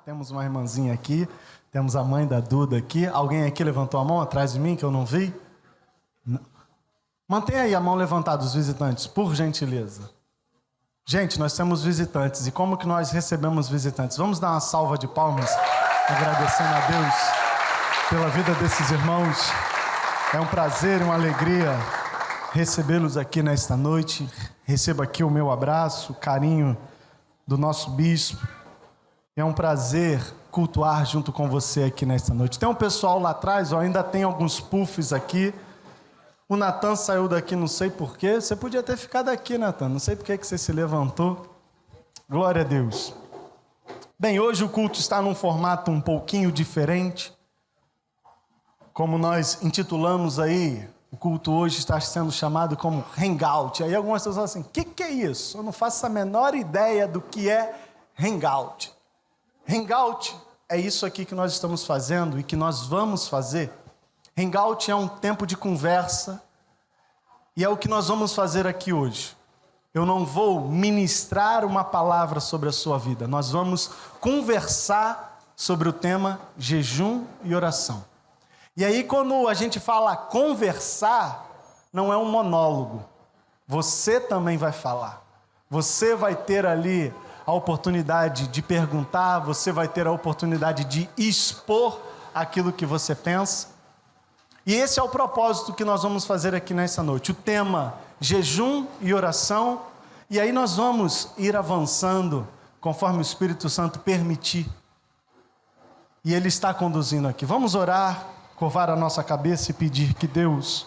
Temos uma irmãzinha aqui, temos a mãe da Duda aqui. Alguém aqui levantou a mão atrás de mim que eu não vi? Não. Mantenha aí a mão levantada, os visitantes, por gentileza. Gente, nós temos visitantes. E como que nós recebemos visitantes? Vamos dar uma salva de palmas, agradecendo a Deus pela vida desses irmãos. É um prazer e uma alegria recebê-los aqui nesta noite. Receba aqui o meu abraço, o carinho do nosso bispo. É um prazer cultuar junto com você aqui nesta noite. Tem um pessoal lá atrás, ainda tem alguns puffs aqui. O Natan saiu daqui, não sei porquê. Você podia ter ficado aqui, Natan. Não sei porque que você se levantou. Glória a Deus. Bem, hoje o culto está num formato um pouquinho diferente. Como nós intitulamos aí, o culto hoje está sendo chamado como Hangout. Aí algumas pessoas falam assim, o que é isso? Eu não faço a menor ideia do que é Hangout. Hangout é isso aqui que nós estamos fazendo e que nós vamos fazer. Hangout é um tempo de conversa e é o que nós vamos fazer aqui hoje. Eu não vou ministrar uma palavra sobre a sua vida. Nós vamos conversar sobre o tema jejum e oração. E aí quando a gente fala conversar, não é um monólogo. Você também vai falar. Você vai ter ali a oportunidade de perguntar, você vai ter a oportunidade de expor aquilo que você pensa. E esse é o propósito que nós vamos fazer aqui nessa noite. O tema jejum e oração. E aí nós vamos ir avançando conforme o Espírito Santo permitir. E Ele está conduzindo aqui. Vamos orar, curvar a nossa cabeça e pedir que Deus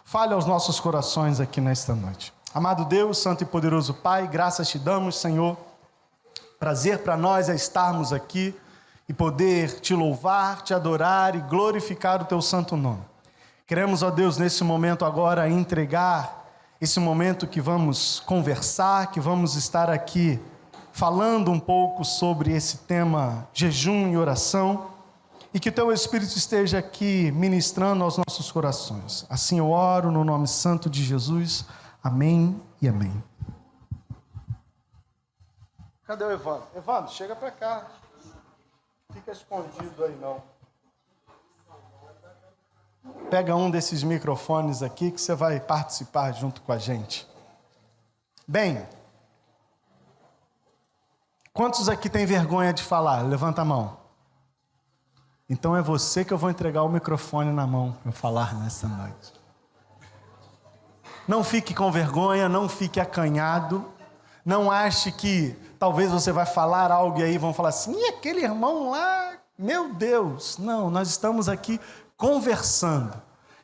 fale aos nossos corações aqui nesta noite. Amado Deus, Santo e Poderoso Pai, graças te damos, Senhor. Prazer para nós é estarmos aqui e poder te louvar, te adorar e glorificar o teu santo nome. Queremos, ó Deus, nesse momento agora entregar esse momento que vamos conversar, que vamos estar aqui falando um pouco sobre esse tema jejum e oração e que o teu Espírito esteja aqui ministrando aos nossos corações. Assim eu oro no nome santo de Jesus. Amém e amém. Cadê o Evandro? Evandro, chega para cá. Fica escondido aí não. Pega um desses microfones aqui que você vai participar junto com a gente. Bem, quantos aqui tem vergonha de falar? Levanta a mão. Então é você que eu vou entregar o microfone na mão para falar nessa noite. Não fique com vergonha, não fique acanhado. Não ache que talvez você vai falar algo e aí vão falar assim, e aquele irmão lá, meu Deus. Não, nós estamos aqui conversando.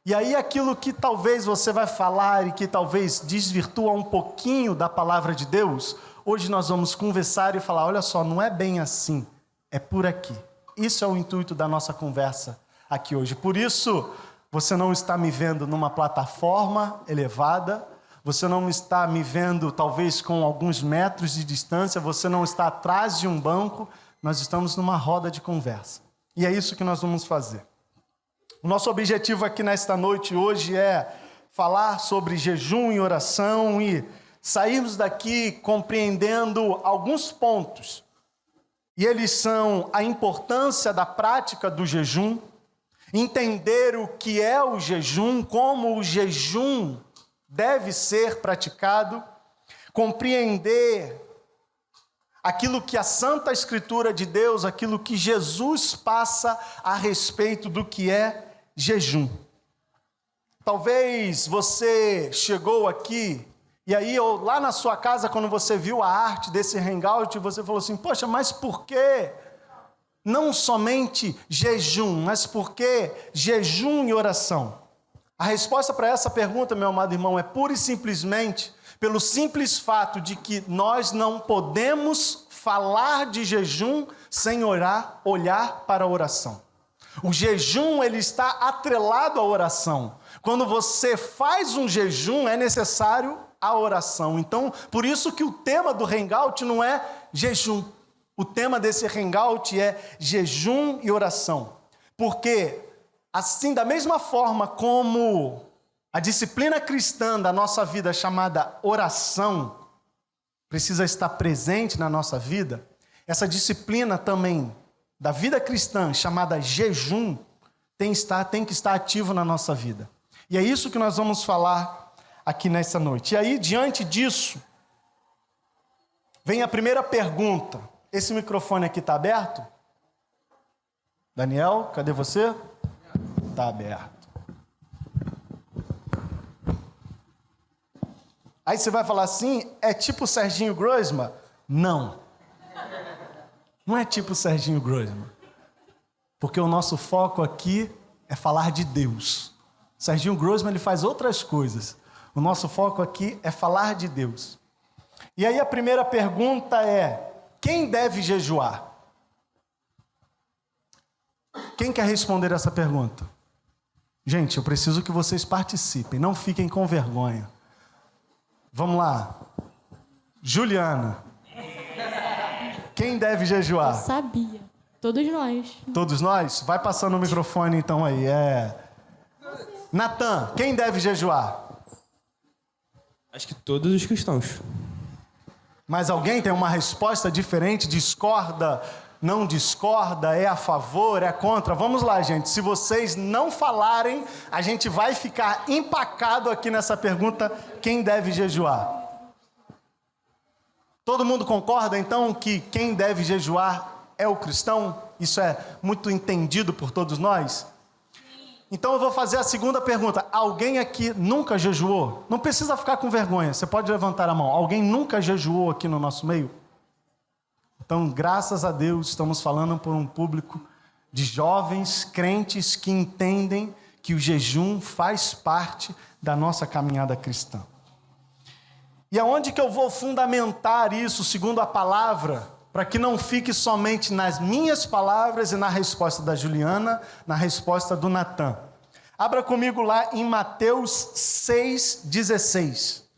E aí aquilo que talvez você vai falar e que talvez desvirtua um pouquinho da palavra de Deus, hoje nós vamos conversar e falar, olha só, não é bem assim, é por aqui. Isso é o intuito da nossa conversa aqui hoje. Por isso, você não está me vendo numa plataforma elevada, você não está me vendo talvez com alguns metros de distância, você não está atrás de um banco, nós estamos numa roda de conversa. E é isso que nós vamos fazer. O nosso objetivo aqui nesta noite hoje é falar sobre jejum e oração e sairmos daqui compreendendo alguns pontos. E eles são a importância da prática do jejum, entender o que é o jejum, como o jejum deve ser praticado, compreender aquilo que a Santa Escritura de Deus, aquilo que Jesus passa a respeito do que é jejum. Talvez você chegou aqui e aí lá na sua casa, quando você viu a arte desse hangout, você falou assim, poxa, mas por que não somente jejum, mas por que jejum e oração? A resposta para essa pergunta, meu amado irmão, é pura e simplesmente pelo simples fato de que nós não podemos falar de jejum sem olhar para a oração. O jejum, ele está atrelado à oração. Quando você faz um jejum, é necessário a oração. Então, por isso que o tema do hangout não é jejum. O tema desse hangout é jejum e oração. Porque, assim, da mesma forma como a disciplina cristã da nossa vida chamada oração precisa estar presente na nossa vida, essa disciplina também da vida cristã, chamada jejum, tem que estar ativo na nossa vida. E é isso que nós vamos falar aqui nessa noite. E aí, diante disso, vem a primeira pergunta. Esse microfone aqui está aberto? Daniel, cadê você? Está aberto. Aí você vai falar assim, é tipo Serginho Groisman? Não. Não é tipo Serginho Groisman. Porque o nosso foco aqui é falar de Deus. Serginho Groisman, ele faz outras coisas. O nosso foco aqui é falar de Deus. E aí a primeira pergunta é, quem deve jejuar? Quem quer responder essa pergunta? Gente, eu preciso que vocês participem, não fiquem com vergonha. Vamos lá. Juliana. Quem deve jejuar? Eu sabia. Todos nós. Todos nós? Vai passando o microfone então aí. Natan, quem deve jejuar? Acho que todos os cristãos. Mas alguém tem uma resposta diferente? Discorda? Não discorda? É a favor? É contra? Vamos lá, gente. Se vocês não falarem, a gente vai ficar empacado aqui nessa pergunta: quem deve jejuar? Todo mundo concorda, então, que quem deve jejuar é o cristão? Isso é muito entendido por todos nós? Então eu vou fazer a segunda pergunta. Alguém aqui nunca jejuou? Não precisa ficar com vergonha, você pode levantar a mão. Alguém nunca jejuou aqui no nosso meio? Então, graças a Deus, estamos falando por um público de jovens crentes que entendem que o jejum faz parte da nossa caminhada cristã. E aonde que eu vou fundamentar isso, segundo a palavra, para que não fique somente nas minhas palavras e na resposta da Juliana, na resposta do Natan? Abra comigo lá em Mateus 6,16.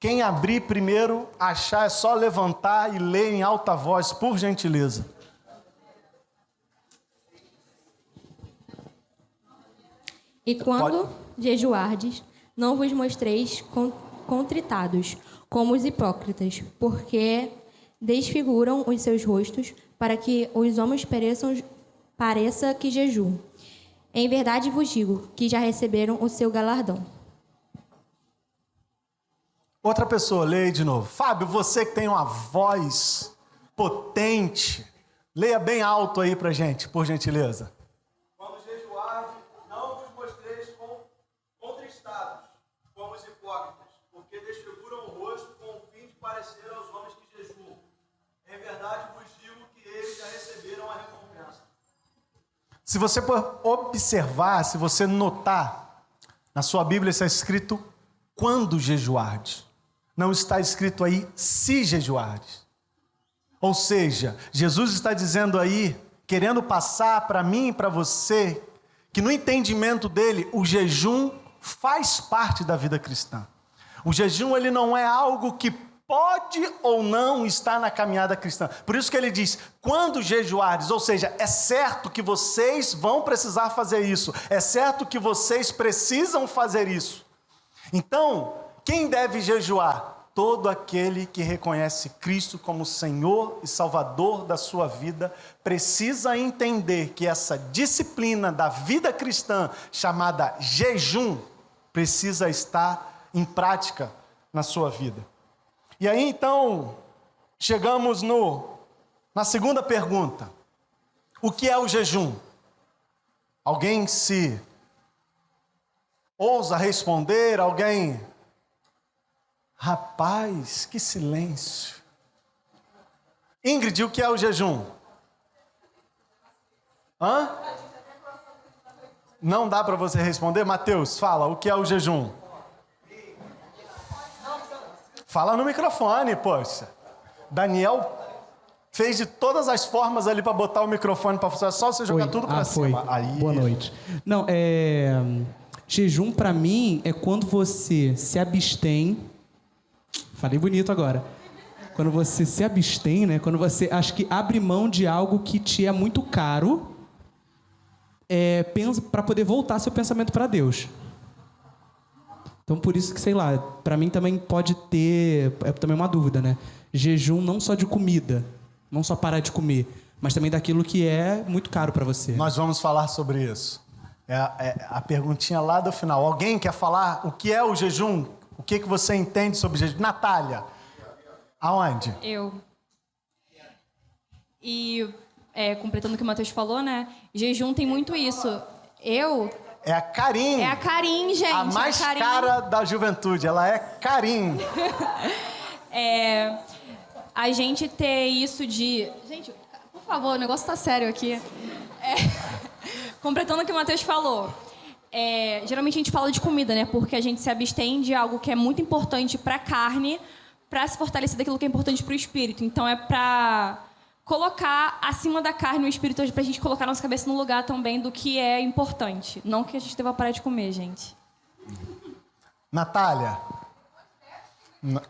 Quem abrir primeiro, achar, é só levantar e ler em alta voz, por gentileza. E quando jejuardes, não vos mostreis contritados, como os hipócritas, porque desfiguram os seus rostos, para que os homens pareça que jejuam. Em verdade vos digo, que já receberam o seu galardão. Outra pessoa, leia de novo. Fábio, você que tem uma voz potente, leia bem alto aí pra gente, por gentileza. Quando jejuardes, não vos mostreis contristados, como os hipócritas, porque desfiguram o rosto com o fim de parecer aos homens que jejuam. Em verdade vos digo que eles já receberam a recompensa. Se você observar, se você notar, na sua Bíblia está escrito quando jejuardes. Não está escrito aí se jejuardes. Ou seja, Jesus está dizendo aí, querendo passar para mim e para você, que no entendimento dele, o jejum faz parte da vida cristã. O jejum, ele não é algo que pode ou não estar na caminhada cristã. Por isso que ele diz, quando jejuardes, ou seja, é certo que vocês vão precisar fazer isso, é certo que vocês precisam fazer isso. Então, quem deve jejuar? Todo aquele que reconhece Cristo como Senhor e Salvador da sua vida precisa entender que essa disciplina da vida cristã, chamada jejum, precisa estar em prática na sua vida. E aí então, chegamos na segunda pergunta. O que é o jejum? Alguém se ousa responder? Alguém... Rapaz, que silêncio. Ingrid, o que é o jejum? Hã? Não dá para você responder? Mateus, fala, o que é o jejum? Fala no microfone, poxa. Daniel fez de todas as formas ali para botar o microfone para funcionar, só você jogar tudo para cima. Foi. Aí... Boa noite. Não, jejum para mim é quando você se abstém. Falei bonito agora. Quando você se abstém, né? Quando você, acho que abre mão de algo que te é muito caro, para poder voltar seu pensamento para Deus. Então, por isso que, sei lá, pra mim também pode ter... É também uma dúvida, né? Jejum não só de comida, não só parar de comer, mas também daquilo que é muito caro pra você. Nós vamos falar sobre isso. É a perguntinha lá do final. Alguém quer falar o que é o jejum? O que você entende sobre jejum? Natália, aonde? Eu. E, completando o que o Matheus falou, né? Jejum tem muito isso. É a Karim. É a Karim, gente. A mais Karim. cara da juventude. Ela é Karim. A gente ter isso de... Gente, por favor, o negócio tá sério aqui. Completando o que o Matheus falou. Geralmente a gente fala de comida, né? Porque a gente se abstém de algo que é muito importante pra carne, pra se fortalecer daquilo que é importante pro espírito. Então é pra colocar acima da carne o espírito, pra gente colocar nossa cabeça no lugar também do que é importante. Não que a gente deva parar de comer, gente. Natália.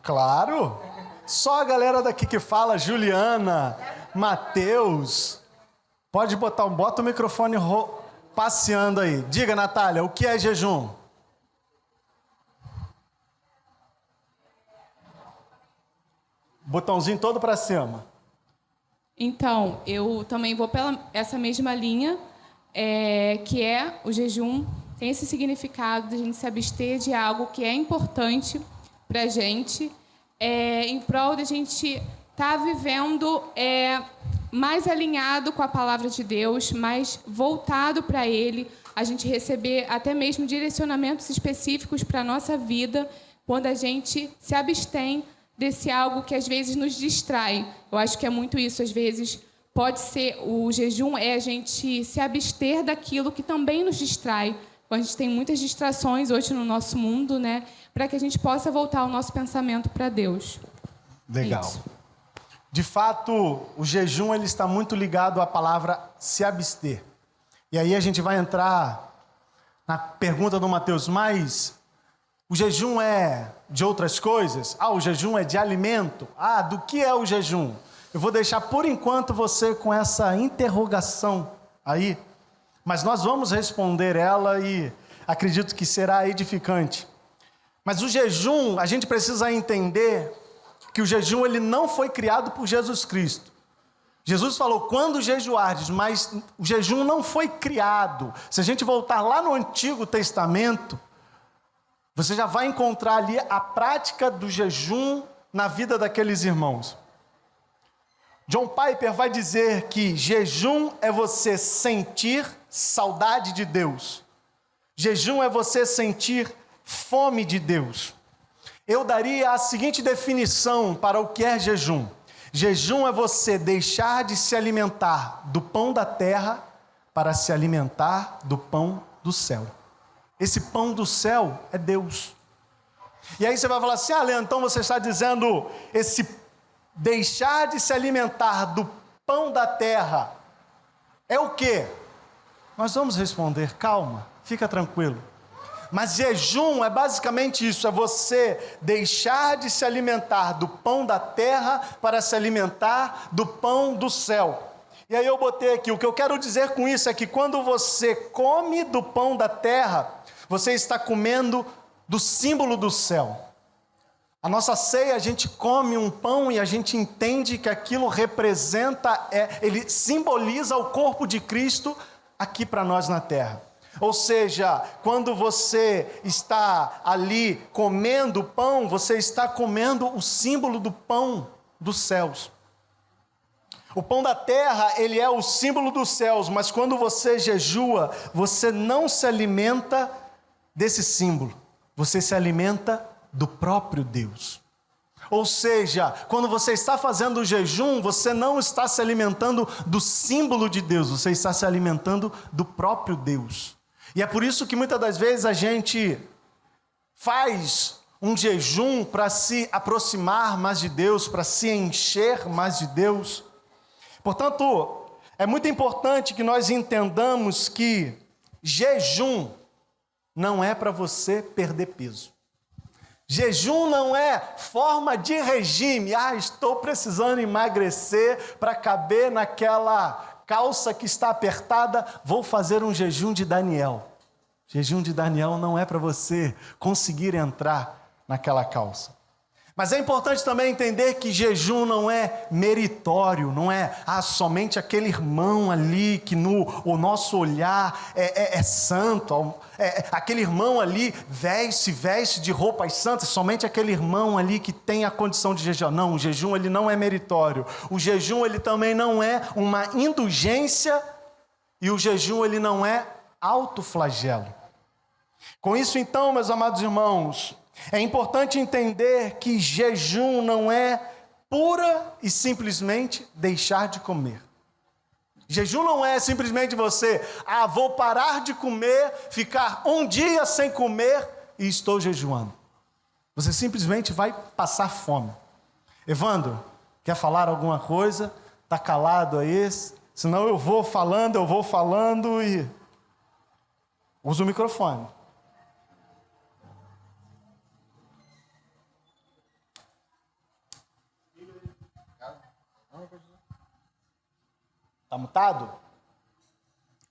Claro. Só a galera daqui que fala. Juliana, Matheus. Bota o microfone passeando aí. Diga, Natália, o que é jejum? Botãozinho todo para cima. Então, eu também vou pela essa mesma linha, que é o jejum, tem esse significado de a gente se abster de algo que é importante para a gente, em prol de a gente estar vivendo mais alinhado com a palavra de Deus, mais voltado para Ele, a gente receber até mesmo direcionamentos específicos para a nossa vida, quando a gente se abstém desse algo que às vezes nos distrai. Eu acho que é muito isso. Às vezes pode ser, o jejum é a gente se abster daquilo que também nos distrai. A gente tem muitas distrações hoje no nosso mundo, né? Para que a gente possa voltar o nosso pensamento para Deus. Legal. Isso. De fato, o jejum ele está muito ligado à palavra se abster. E aí a gente vai entrar na pergunta do Matheus, mas o jejum é de outras coisas? O jejum é de alimento? Do que é o jejum? Eu vou deixar por enquanto você com essa interrogação aí, mas nós vamos responder ela e acredito que será edificante. Mas o jejum, a gente precisa entender que o jejum ele não foi criado por Jesus Cristo. Jesus falou, quando jejuardes, mas o jejum não foi criado. Se a gente voltar lá no Antigo Testamento, você já vai encontrar ali a prática do jejum na vida daqueles irmãos. John Piper vai dizer que jejum é você sentir saudade de Deus. Jejum é você sentir fome de Deus. Eu daria a seguinte definição para o que é jejum. Jejum é você deixar de se alimentar do pão da terra para se alimentar do pão do céu. Esse pão do céu é Deus. E aí você vai falar assim, Leandro, então você está dizendo esse deixar de se alimentar do pão da terra é o quê? Nós vamos responder, calma, fica tranquilo. Mas jejum é basicamente isso, é você deixar de se alimentar do pão da terra para se alimentar do pão do céu. E aí eu botei aqui, o que eu quero dizer com isso é que quando você come do pão da terra, você está comendo do símbolo do céu. A nossa ceia, a gente come um pão e a gente entende que aquilo representa, ele simboliza o corpo de Cristo aqui para nós na terra. Ou seja, quando você está ali comendo o pão, você está comendo o símbolo do pão dos céus. O pão da terra, ele é o símbolo dos céus, mas quando você jejua, você não se alimenta desse símbolo, você se alimenta do próprio Deus. Ou seja, quando você está fazendo o jejum, você não está se alimentando do símbolo de Deus, você está se alimentando do próprio Deus. E é por isso que muitas das vezes a gente faz um jejum para se aproximar mais de Deus, para se encher mais de Deus. Portanto, é muito importante que nós entendamos que jejum não é para você perder peso. Jejum não é forma de regime. Estou precisando emagrecer para caber naquela calça que está apertada, vou fazer um jejum de Daniel. Jejum de Daniel não é para você conseguir entrar naquela calça. Mas é importante também entender que jejum não é meritório, não é somente aquele irmão ali que o nosso olhar é santo, aquele irmão ali veste de roupas santas, somente aquele irmão ali que tem a condição de jejuar. Não, o jejum ele não é meritório. O jejum ele também não é uma indulgência e o jejum ele não é autoflagelo. Com isso então, meus amados irmãos, é importante entender que jejum não é pura e simplesmente deixar de comer. Jejum não é simplesmente você, vou parar de comer, ficar um dia sem comer e estou jejuando. Você simplesmente vai passar fome. Evandro, quer falar alguma coisa? Está calado aí? Senão eu vou falando e... Usa o microfone. Tá mutado?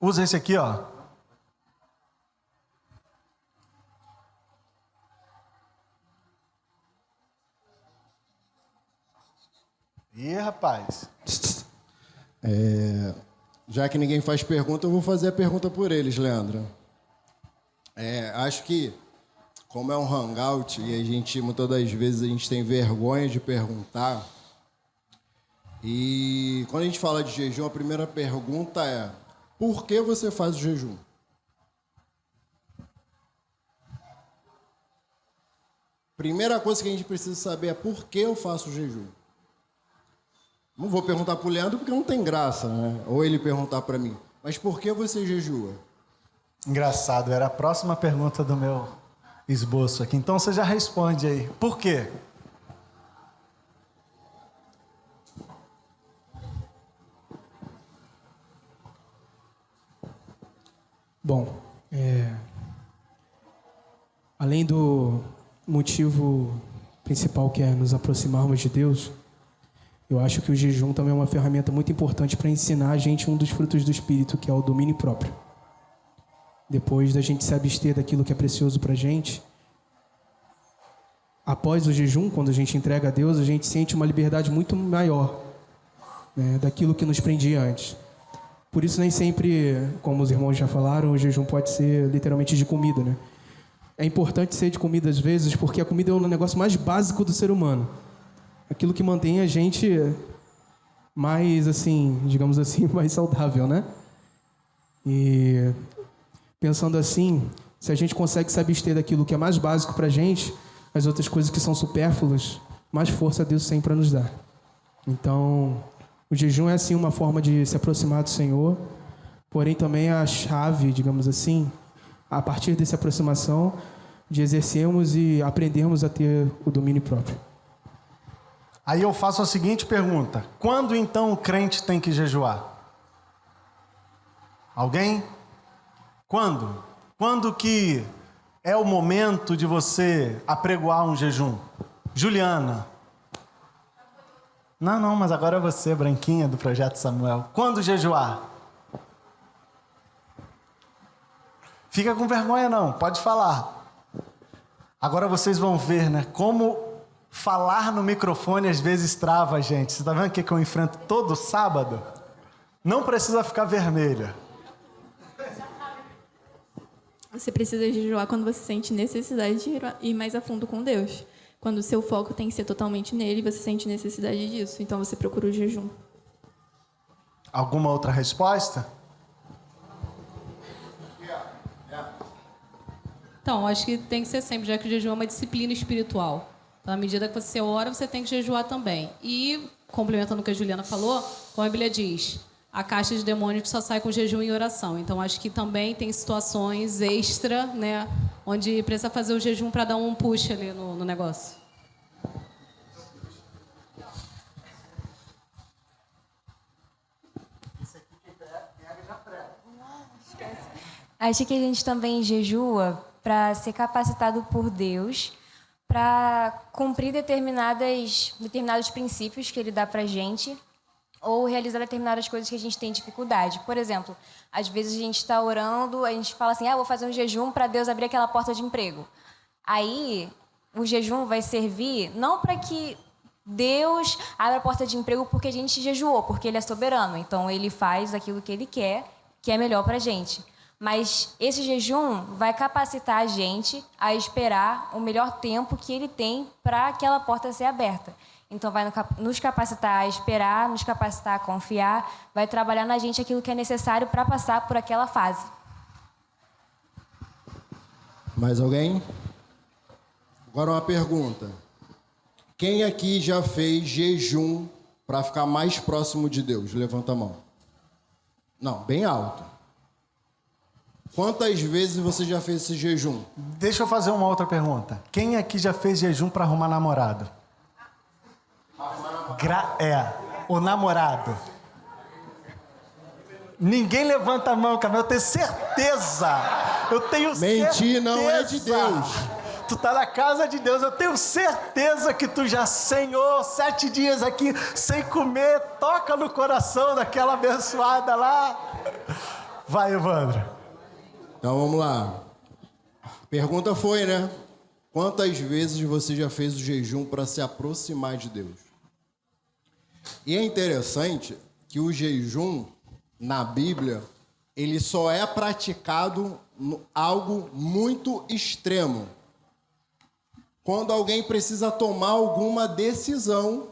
Usa esse aqui, ó. Ih, rapaz. Já que ninguém faz pergunta, eu vou fazer a pergunta por eles, Leandro. Acho que, como é um hangout e a gente, muitas das vezes, a gente tem vergonha de perguntar. E quando a gente fala de jejum, a primeira pergunta é: por que você faz o jejum? Primeira coisa que a gente precisa saber é por que eu faço o jejum. Não vou perguntar para o Leandro porque não tem graça, né? Ou ele perguntar para mim. Mas por que você jejua? Engraçado, era a próxima pergunta do meu esboço aqui. Então você já responde aí. Por quê? Bom, além do motivo principal que é nos aproximarmos de Deus, eu acho que o jejum também é uma ferramenta muito importante para ensinar a gente um dos frutos do Espírito, que é o domínio próprio. Depois da gente se abster daquilo que é precioso para a gente, após o jejum, quando a gente entrega a Deus, a gente sente uma liberdade muito maior, né, daquilo que nos prendia antes. Por isso, nem sempre, como os irmãos já falaram, o jejum pode ser literalmente de comida, né? É importante ser de comida às vezes, porque a comida é o negócio mais básico do ser humano. Aquilo que mantém a gente mais, assim, digamos assim, mais saudável, né? E pensando assim, se a gente consegue se abster daquilo que é mais básico pra gente, as outras coisas que são supérfluas, mais força Deus tem para nos dar. Então, o jejum é, assim, uma forma de se aproximar do Senhor, porém também é a chave, digamos assim, a partir dessa aproximação, de exercermos e aprendermos a ter o domínio próprio. Aí eu faço a seguinte pergunta: quando então o crente tem que jejuar? Alguém? Quando? Quando que é o momento de você apregoar um jejum? Juliana. Não, mas agora é você, branquinha do Projeto Samuel. Quando jejuar? Fica com vergonha não, pode falar. Agora vocês vão ver, né, como falar no microfone às vezes trava a gente. Você está vendo o que eu enfrento todo sábado? Não precisa ficar vermelha. Você precisa jejuar quando você sente necessidade de ir mais a fundo com Deus. Quando o seu foco tem que ser totalmente nele, você sente necessidade disso. Então você procura o jejum. Alguma outra resposta? Então, acho que tem que ser sempre, já que o jejum é uma disciplina espiritual. Então, à medida que você ora, você tem que jejuar também. E, complementando o que a Juliana falou, como a Bíblia diz, a caixa de demônios só sai com jejum e oração. Então, acho que também tem situações extra, né, onde precisa fazer o jejum para dar um push ali no negócio. Acho que a gente também jejua para ser capacitado por Deus para cumprir determinados princípios que Ele dá para a gente, ou realizar determinadas coisas que a gente tem dificuldade. Por exemplo, às vezes a gente está orando, a gente fala assim, vou fazer um jejum para Deus abrir aquela porta de emprego. Aí, o jejum vai servir não para que Deus abra a porta de emprego porque a gente jejuou, porque Ele é soberano. Então, Ele faz aquilo que Ele quer, que é melhor para a gente. Mas esse jejum vai capacitar a gente a esperar o melhor tempo que Ele tem para aquela porta ser aberta. Então, vai nos capacitar a esperar, nos capacitar a confiar, vai trabalhar na gente aquilo que é necessário para passar por aquela fase. Mais alguém? Agora uma pergunta. Quem aqui já fez jejum para ficar mais próximo de Deus? Levanta a mão. Não, bem alto. Quantas vezes você já fez esse jejum? Deixa eu fazer uma outra pergunta. Quem aqui já fez jejum para arrumar namorado? O namorado. Ninguém levanta a mão, Camila. Eu tenho certeza. Mentir não é de Deus. Tu tá na casa de Deus. Eu tenho certeza que tu já, Senhor, 7 dias aqui sem comer, toca no coração daquela abençoada lá. Vai, Evandro. Então vamos lá. A pergunta foi, né? Quantas vezes você já fez o jejum para se aproximar de Deus? E é interessante que o jejum, na Bíblia, ele só é praticado algo muito extremo. Quando alguém precisa tomar alguma decisão,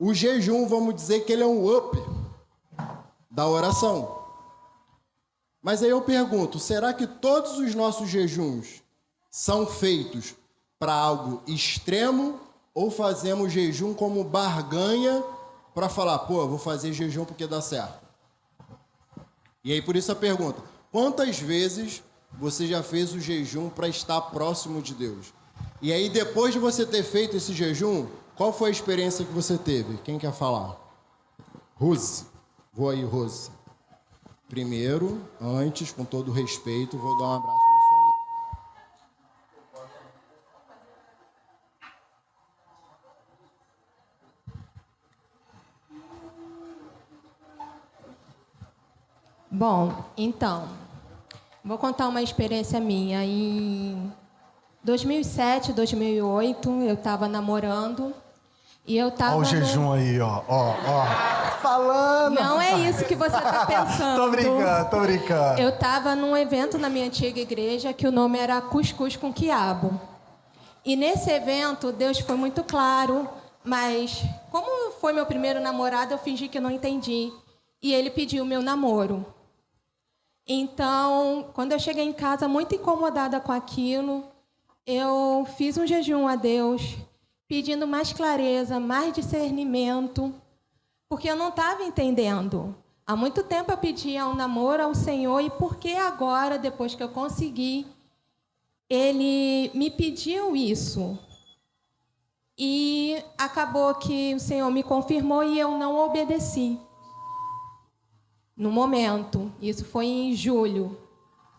o jejum, vamos dizer que ele é um up da oração. Mas aí eu pergunto, será que todos os nossos jejuns são feitos para algo extremo ou fazemos jejum como barganha para falar, eu vou fazer jejum porque dá certo? E aí por isso a pergunta, quantas vezes você já fez o jejum para estar próximo de Deus? E aí depois de você ter feito esse jejum, qual foi a experiência que você teve? Quem quer falar? Rose. Vou aí, Rose. Primeiro, antes, com todo respeito, vou dar um abraço na sua mão. Bom, então, vou contar uma experiência minha. Em 2007, 2008, eu estava namorando e eu estava... Olha o jejum aí, ó. Falando! Não é isso que você está pensando. Tô brincando. Eu estava num evento na minha antiga igreja que o nome era Cuscuz com Quiabo. E nesse evento, Deus foi muito claro, mas como foi meu primeiro namorado, eu fingi que eu não entendi. E ele pediu meu namoro. Então, quando eu cheguei em casa, muito incomodada com aquilo, eu fiz um jejum a Deus, pedindo mais clareza, mais discernimento, porque eu não estava entendendo. Há muito tempo eu pedia um namoro ao Senhor, e por que agora, depois que eu consegui, Ele me pediu isso? E acabou que o Senhor me confirmou e eu não obedeci. No momento, isso foi em julho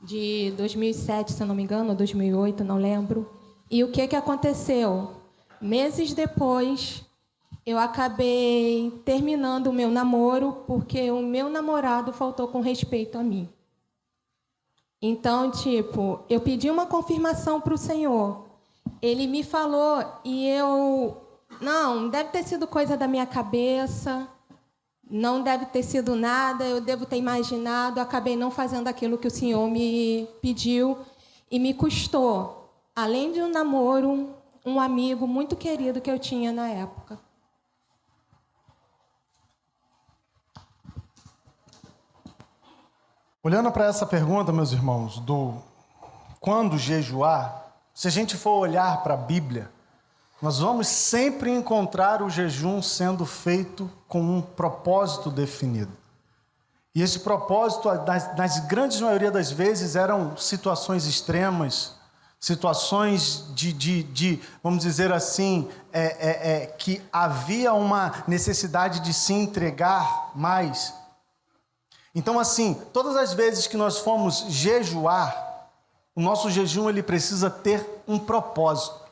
de 2007, se eu não me engano, ou 2008, não lembro. E o que aconteceu? Meses depois, eu acabei terminando o meu namoro porque o meu namorado faltou com respeito a mim. Então, eu pedi uma confirmação para o Senhor. Ele me falou e não, deve ter sido coisa da minha cabeça, não deve ter sido nada, eu devo ter imaginado, acabei não fazendo aquilo que o Senhor me pediu e me custou, além de um namoro, um amigo muito querido que eu tinha na época. Olhando para essa pergunta, meus irmãos, do quando jejuar, se a gente for olhar para a Bíblia, nós vamos sempre encontrar o jejum sendo feito com um propósito definido. E esse propósito, nas grandes maioria das vezes, eram situações extremas, situações vamos dizer assim, que havia uma necessidade de se entregar mais. Então, assim, todas as vezes que nós formos jejuar, o nosso jejum ele precisa ter um propósito.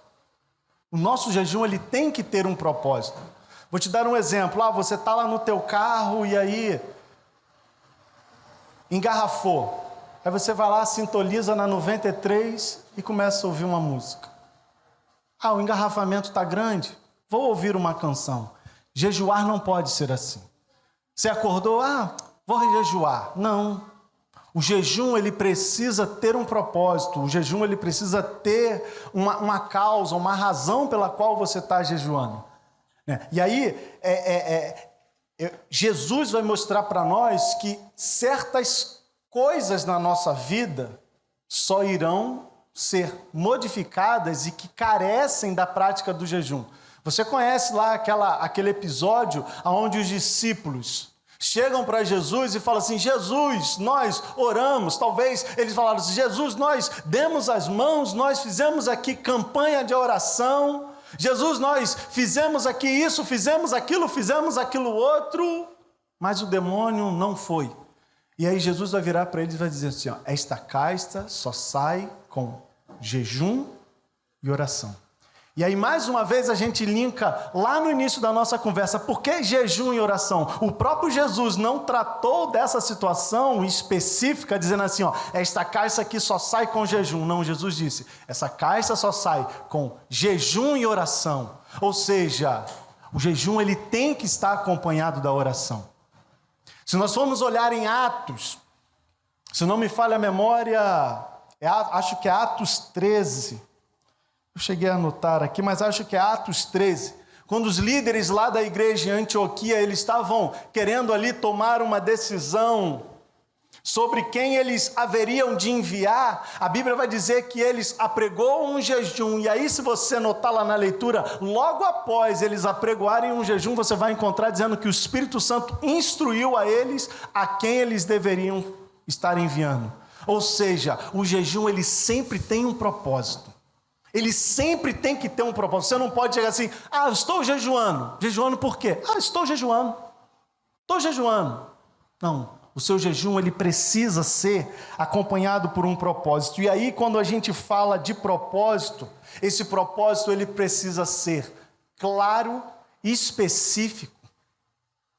O nosso jejum ele tem que ter um propósito. Vou te dar um exemplo. Você está lá no teu carro e aí engarrafou. Aí você vai lá, sintoniza na 93 e começa a ouvir uma música. O engarrafamento está grande, vou ouvir uma canção. Jejuar não pode ser assim. Você acordou, vou jejuar. Não. O jejum, ele precisa ter um propósito. O jejum, ele precisa ter uma causa, uma razão pela qual você está jejuando. E aí, Jesus vai mostrar para nós que certas coisas na nossa vida só irão ser modificadas e que carecem da prática do jejum. Você conhece lá aquele episódio onde os discípulos chegam para Jesus e falam assim: Jesus, nós oramos. Talvez eles falaram assim: Jesus, nós demos as mãos, nós fizemos aqui campanha de oração. Jesus, nós fizemos aqui isso, fizemos aquilo outro, mas o demônio não foi. E aí Jesus vai virar para eles e vai dizer assim: esta casta só sai com jejum e oração. E aí mais uma vez a gente linka lá no início da nossa conversa. Por que jejum e oração? O próprio Jesus não tratou dessa situação específica dizendo assim: esta casta aqui só sai com jejum. Não, Jesus disse: essa casta só sai com jejum e oração. Ou seja, o jejum ele tem que estar acompanhado da oração. Se nós formos olhar em Atos, se não me falha a memória, acho que é Atos 13. Eu cheguei a anotar aqui, mas acho que é Atos 13. Quando os líderes lá da igreja em Antioquia, eles estavam querendo ali tomar uma decisão sobre quem eles haveriam de enviar, a Bíblia vai dizer que eles apregou um jejum. E aí, se você notar lá na leitura, logo após eles apregoarem um jejum, você vai encontrar dizendo que o Espírito Santo instruiu a eles a quem eles deveriam estar enviando. Ou seja, o jejum ele sempre tem um propósito. Ele sempre tem que ter um propósito. Você não pode chegar assim: estou jejuando. Jejuando por quê? Estou jejuando. Estou jejuando. Não, o seu jejum ele precisa ser acompanhado por um propósito. E aí, quando a gente fala de propósito, esse propósito ele precisa ser claro e específico.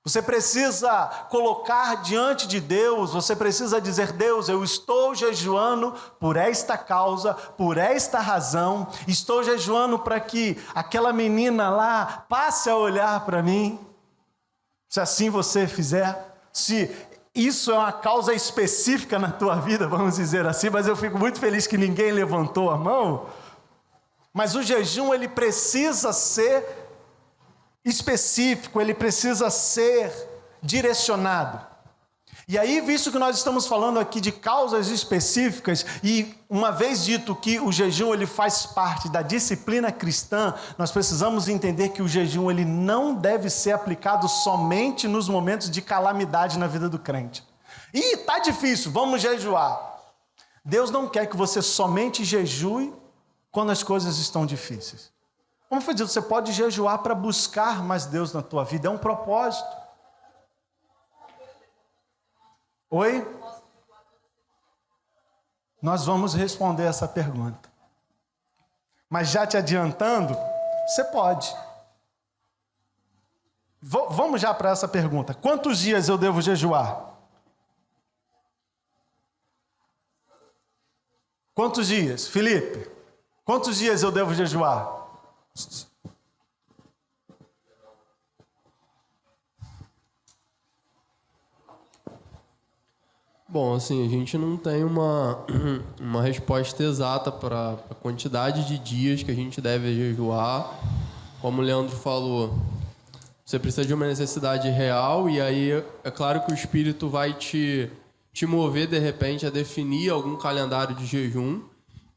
Você precisa colocar diante de Deus, você precisa dizer: Deus, eu estou jejuando por esta causa, por esta razão, estou jejuando para que aquela menina lá passe a olhar para mim. Se assim você fizer, se isso é uma causa específica na tua vida, vamos dizer assim, mas eu fico muito feliz que ninguém levantou a mão. Mas o jejum ele precisa ser específico, ele precisa ser direcionado. E aí, visto que nós estamos falando aqui de causas específicas, e uma vez dito que o jejum ele faz parte da disciplina cristã, nós precisamos entender que o jejum ele não deve ser aplicado somente nos momentos de calamidade na vida do crente. Tá difícil, vamos jejuar. Deus não quer que você somente jejue quando as coisas estão difíceis. Como foi dito, você pode jejuar para buscar mais Deus na tua vida, é um propósito. Oi? Nós vamos responder essa pergunta. Mas já te adiantando, você pode. Vamos já para essa pergunta. Quantos dias eu devo jejuar? Quantos dias? Felipe, quantos dias eu devo jejuar? Bom, assim, a gente não tem uma resposta exata para a quantidade de dias que a gente deve jejuar. Como o Leandro falou, você precisa de uma necessidade real, e aí é claro que o Espírito vai te mover, de repente, a definir algum calendário de jejum,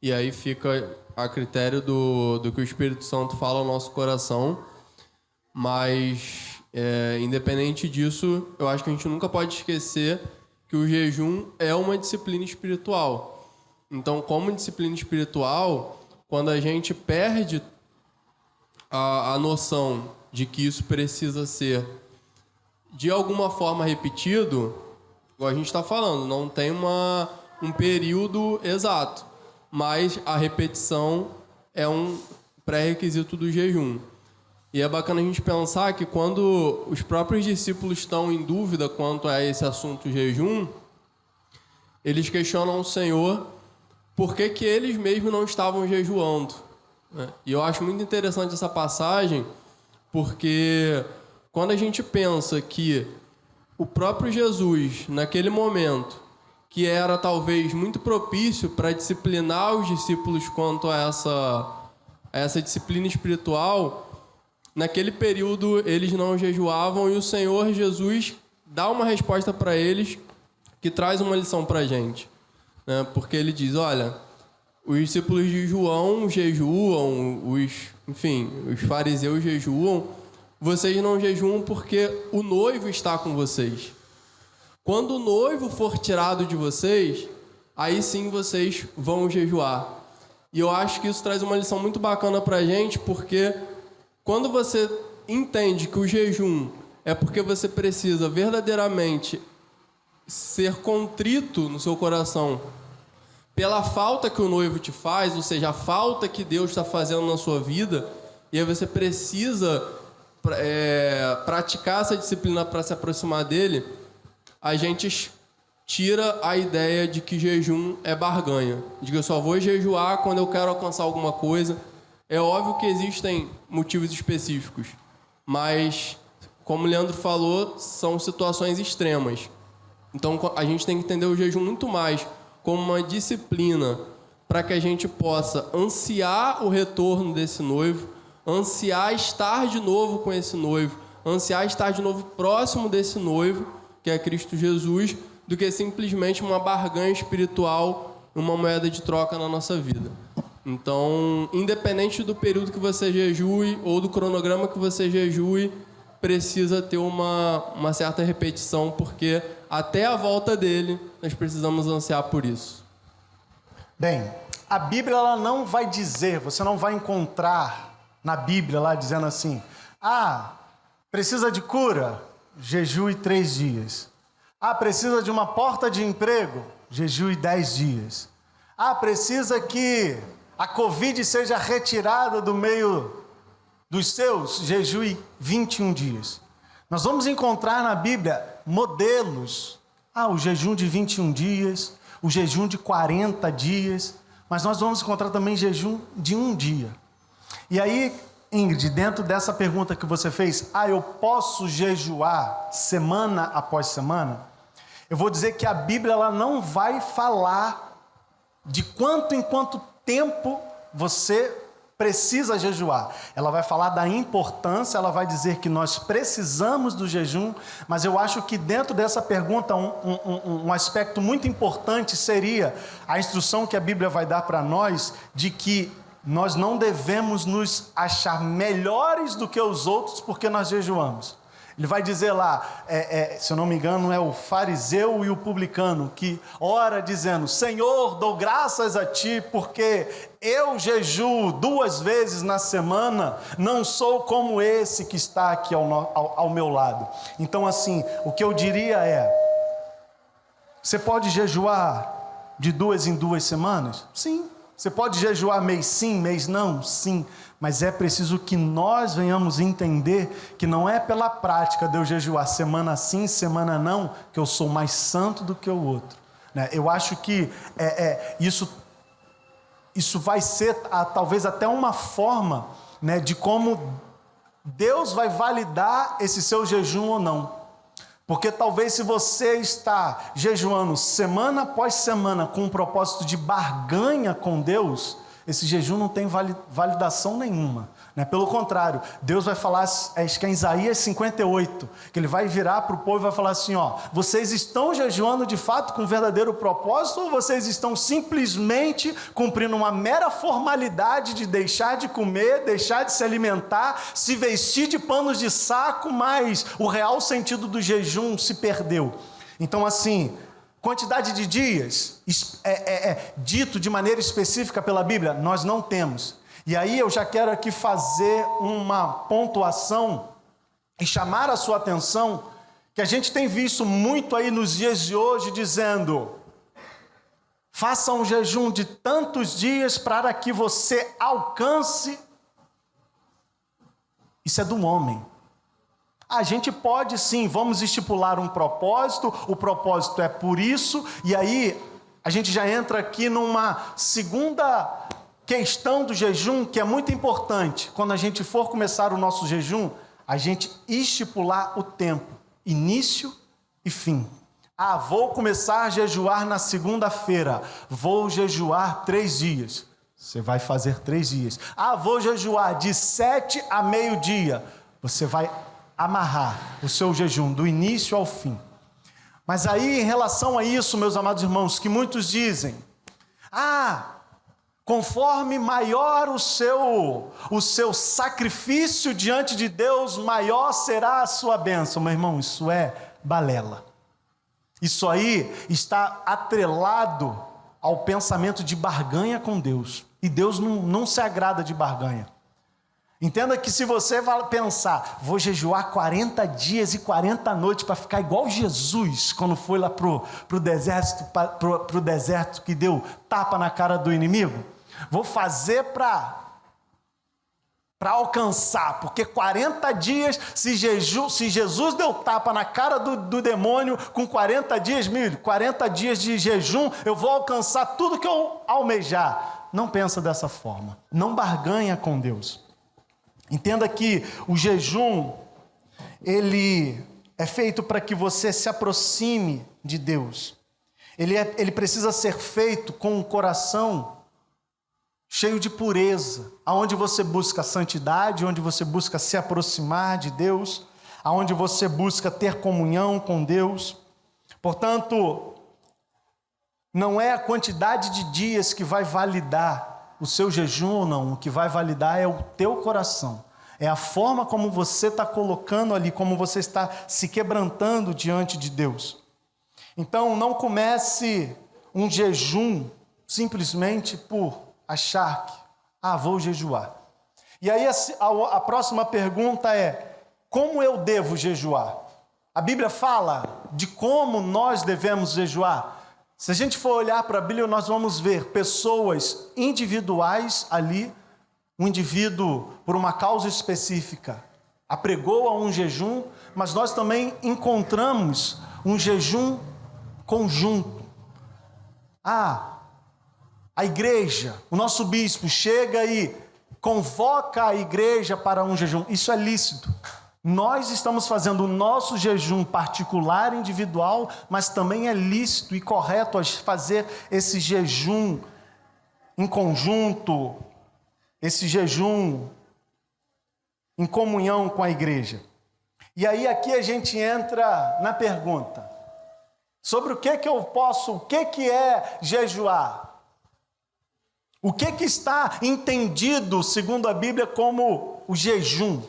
e aí fica a critério do que o Espírito Santo fala ao nosso coração. Mas, independente disso, eu acho que a gente nunca pode esquecer que o jejum é uma disciplina espiritual. Então, como disciplina espiritual, quando a gente perde a noção de que isso precisa ser, de alguma forma, repetido, igual a gente está falando, não tem um período exato, mas a repetição é um pré-requisito do jejum. E é bacana a gente pensar que quando os próprios discípulos estão em dúvida quanto a esse assunto jejum, eles questionam o Senhor por que eles mesmos não estavam jejuando, né? E eu acho muito interessante essa passagem, porque quando a gente pensa que o próprio Jesus, naquele momento, que era talvez muito propício para disciplinar os discípulos quanto a essa disciplina espiritual, naquele período eles não jejuavam, e o Senhor Jesus dá uma resposta para eles que traz uma lição para a gente, né? Porque ele diz, olha, os discípulos de João jejuam, os fariseus jejuam, vocês não jejuam porque o noivo está com vocês. Quando o noivo for tirado de vocês, aí sim vocês vão jejuar. E eu acho que isso traz uma lição muito bacana para a gente, porque quando você entende que o jejum é porque você precisa verdadeiramente ser contrito no seu coração pela falta que o noivo te faz, ou seja, a falta que Deus está fazendo na sua vida, e aí você precisa praticar essa disciplina para se aproximar dele, a gente tira a ideia de que jejum é barganha, de que eu só vou jejuar quando eu quero alcançar alguma coisa. É óbvio que existem motivos específicos, mas, como o Leandro falou, são situações extremas. Então, a gente tem que entender o jejum muito mais como uma disciplina para que a gente possa ansiar o retorno desse noivo, ansiar estar de novo com esse noivo, ansiar estar de novo próximo desse noivo, que é Cristo Jesus, do que simplesmente uma barganha espiritual, uma moeda de troca na nossa vida. Então, independente do período que você jejue ou do cronograma que você jejue, precisa ter uma certa repetição, porque até a volta dele, nós precisamos ansiar por isso. Bem, a Bíblia ela não vai dizer, você não vai encontrar na Bíblia lá dizendo assim, precisa de cura? Jejue 3 dias. Precisa de uma porta de emprego? Jejue 10 dias. Precisa que a Covid seja retirada do meio dos seus? Jejue 21 dias. Nós vamos encontrar na Bíblia modelos. O jejum de 21 dias, o jejum de 40 dias, mas nós vamos encontrar também jejum de 1 dia. E aí, Ingrid, dentro dessa pergunta que você fez, eu posso jejuar semana após semana? Eu vou dizer que a Bíblia ela não vai falar de quanto em quanto tempo você precisa jejuar. Ela vai falar da importância, ela vai dizer que nós precisamos do jejum, mas eu acho que dentro dessa pergunta um aspecto muito importante seria a instrução que a Bíblia vai dar para nós de que nós não devemos nos achar melhores do que os outros porque nós jejuamos. Ele vai dizer lá, se eu não me engano, é o fariseu e o publicano, que ora dizendo, Senhor, dou graças a Ti, porque eu jejuo 2 vezes na semana, não sou como esse que está aqui ao meu lado. Então, assim, o que eu diria você pode jejuar de 2 em 2 semanas? Sim. Você pode jejuar mês sim, mês não? Sim. Mas é preciso que nós venhamos entender que não é pela prática de eu jejuar semana sim, semana não, que eu sou mais santo do que o outro, né? Eu acho que isso vai ser talvez até uma forma, né, de como Deus vai validar esse seu jejum ou não. Porque talvez se você está jejuando semana após semana com um propósito de barganha com Deus, esse jejum não tem validação nenhuma, né? Pelo contrário, Deus vai falar, acho que é em Isaías 58, que Ele vai virar para o povo e vai falar assim, vocês estão jejuando de fato com um verdadeiro propósito ou vocês estão simplesmente cumprindo uma mera formalidade de deixar de comer, deixar de se alimentar, se vestir de panos de saco, mas o real sentido do jejum se perdeu? Então, assim, quantidade de dias dito de maneira específica pela Bíblia, nós não temos. E aí eu já quero aqui fazer uma pontuação e chamar a sua atenção, que a gente tem visto muito aí nos dias de hoje, dizendo, faça um jejum de tantos dias para que você alcance Isso é do homem. A gente pode sim, vamos estipular um propósito, o propósito é por isso, e aí a gente já entra aqui numa segunda questão do jejum, que é muito importante. Quando a gente for começar o nosso jejum, a gente estipular o tempo, início e fim. Ah, vou começar a jejuar na segunda-feira, vou jejuar 3 dias. Você vai fazer 3 dias. Ah, vou jejuar de 7 a meio-dia. Você vai amarrar o seu jejum do início ao fim. Mas aí, em relação a isso, meus amados irmãos, que muitos dizem, conforme maior o seu sacrifício diante de Deus, maior será a sua bênção. Meu irmão, isso é balela. Isso aí está atrelado ao pensamento de barganha com Deus. E Deus não se agrada de barganha. Entenda que se você vai pensar, vou jejuar 40 dias e 40 noites para ficar igual Jesus, quando foi lá pro deserto que deu tapa na cara do inimigo, vou fazer para alcançar, porque 40 dias, se Jesus deu tapa na cara do demônio, com 40 dias, 40 dias de jejum, eu vou alcançar tudo que eu almejar. Não pensa dessa forma, não barganha com Deus. Entenda que o jejum, ele é feito para que você se aproxime de Deus. Ele precisa ser feito com um coração cheio de pureza, aonde você busca santidade, onde você busca se aproximar de Deus, aonde você busca ter comunhão com Deus. Portanto, não é a quantidade de dias que vai validar o seu jejum ou não, o que vai validar é o teu coração, é a forma como você está colocando ali, como você está se quebrantando diante de Deus. Então, não comece um jejum simplesmente por achar que, vou jejuar. E aí a próxima pergunta é, como eu devo jejuar? A Bíblia fala de como nós devemos jejuar. Se a gente for olhar para a Bíblia, nós vamos ver pessoas individuais ali, um indivíduo, por uma causa específica, apregou a um jejum, mas nós também encontramos um jejum conjunto. A igreja, o nosso bispo chega e convoca a igreja para um jejum. Isso é lícito. Nós estamos fazendo o nosso jejum particular, individual, mas também é lícito e correto fazer esse jejum em conjunto, esse jejum em comunhão com a igreja. E aí aqui a gente entra na pergunta, sobre o que que é jejuar? O que está entendido, segundo a Bíblia, como o jejum?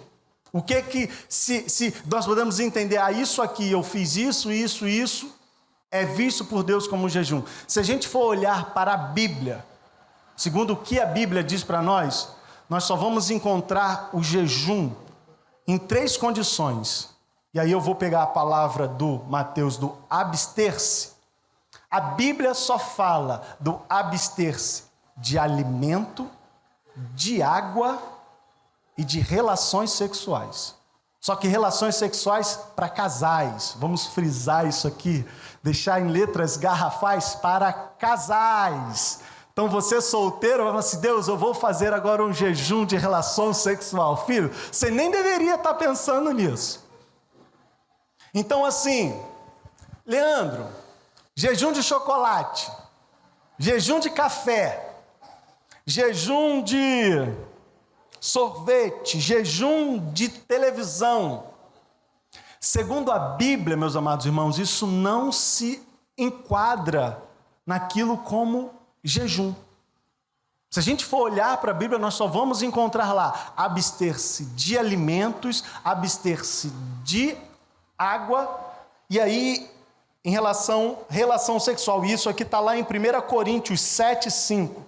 O que se nós podemos entender, isso aqui, eu fiz isso, é visto por Deus como jejum. Se a gente for olhar para a Bíblia, segundo o que a Bíblia diz para nós só vamos encontrar o jejum em 3 condições. E aí eu vou pegar a palavra do Mateus, do abster-se. A Bíblia só fala do abster-se de alimento, de água e de relações sexuais. Só que relações sexuais para casais. Vamos frisar isso aqui, deixar em letras garrafais para casais. Então você solteiro vai falar assim, Deus, eu vou fazer agora um jejum de relação sexual. Filho, você nem deveria estar pensando nisso. Então assim, Leandro, jejum de chocolate, jejum de café, jejum de sorvete, jejum de televisão. Segundo a Bíblia, meus amados irmãos, isso não se enquadra naquilo como jejum. Se a gente for olhar para a Bíblia, nós só vamos encontrar lá abster-se de alimentos, abster-se de água, e aí em relação sexual. Isso aqui está lá em 1 Coríntios 7:5.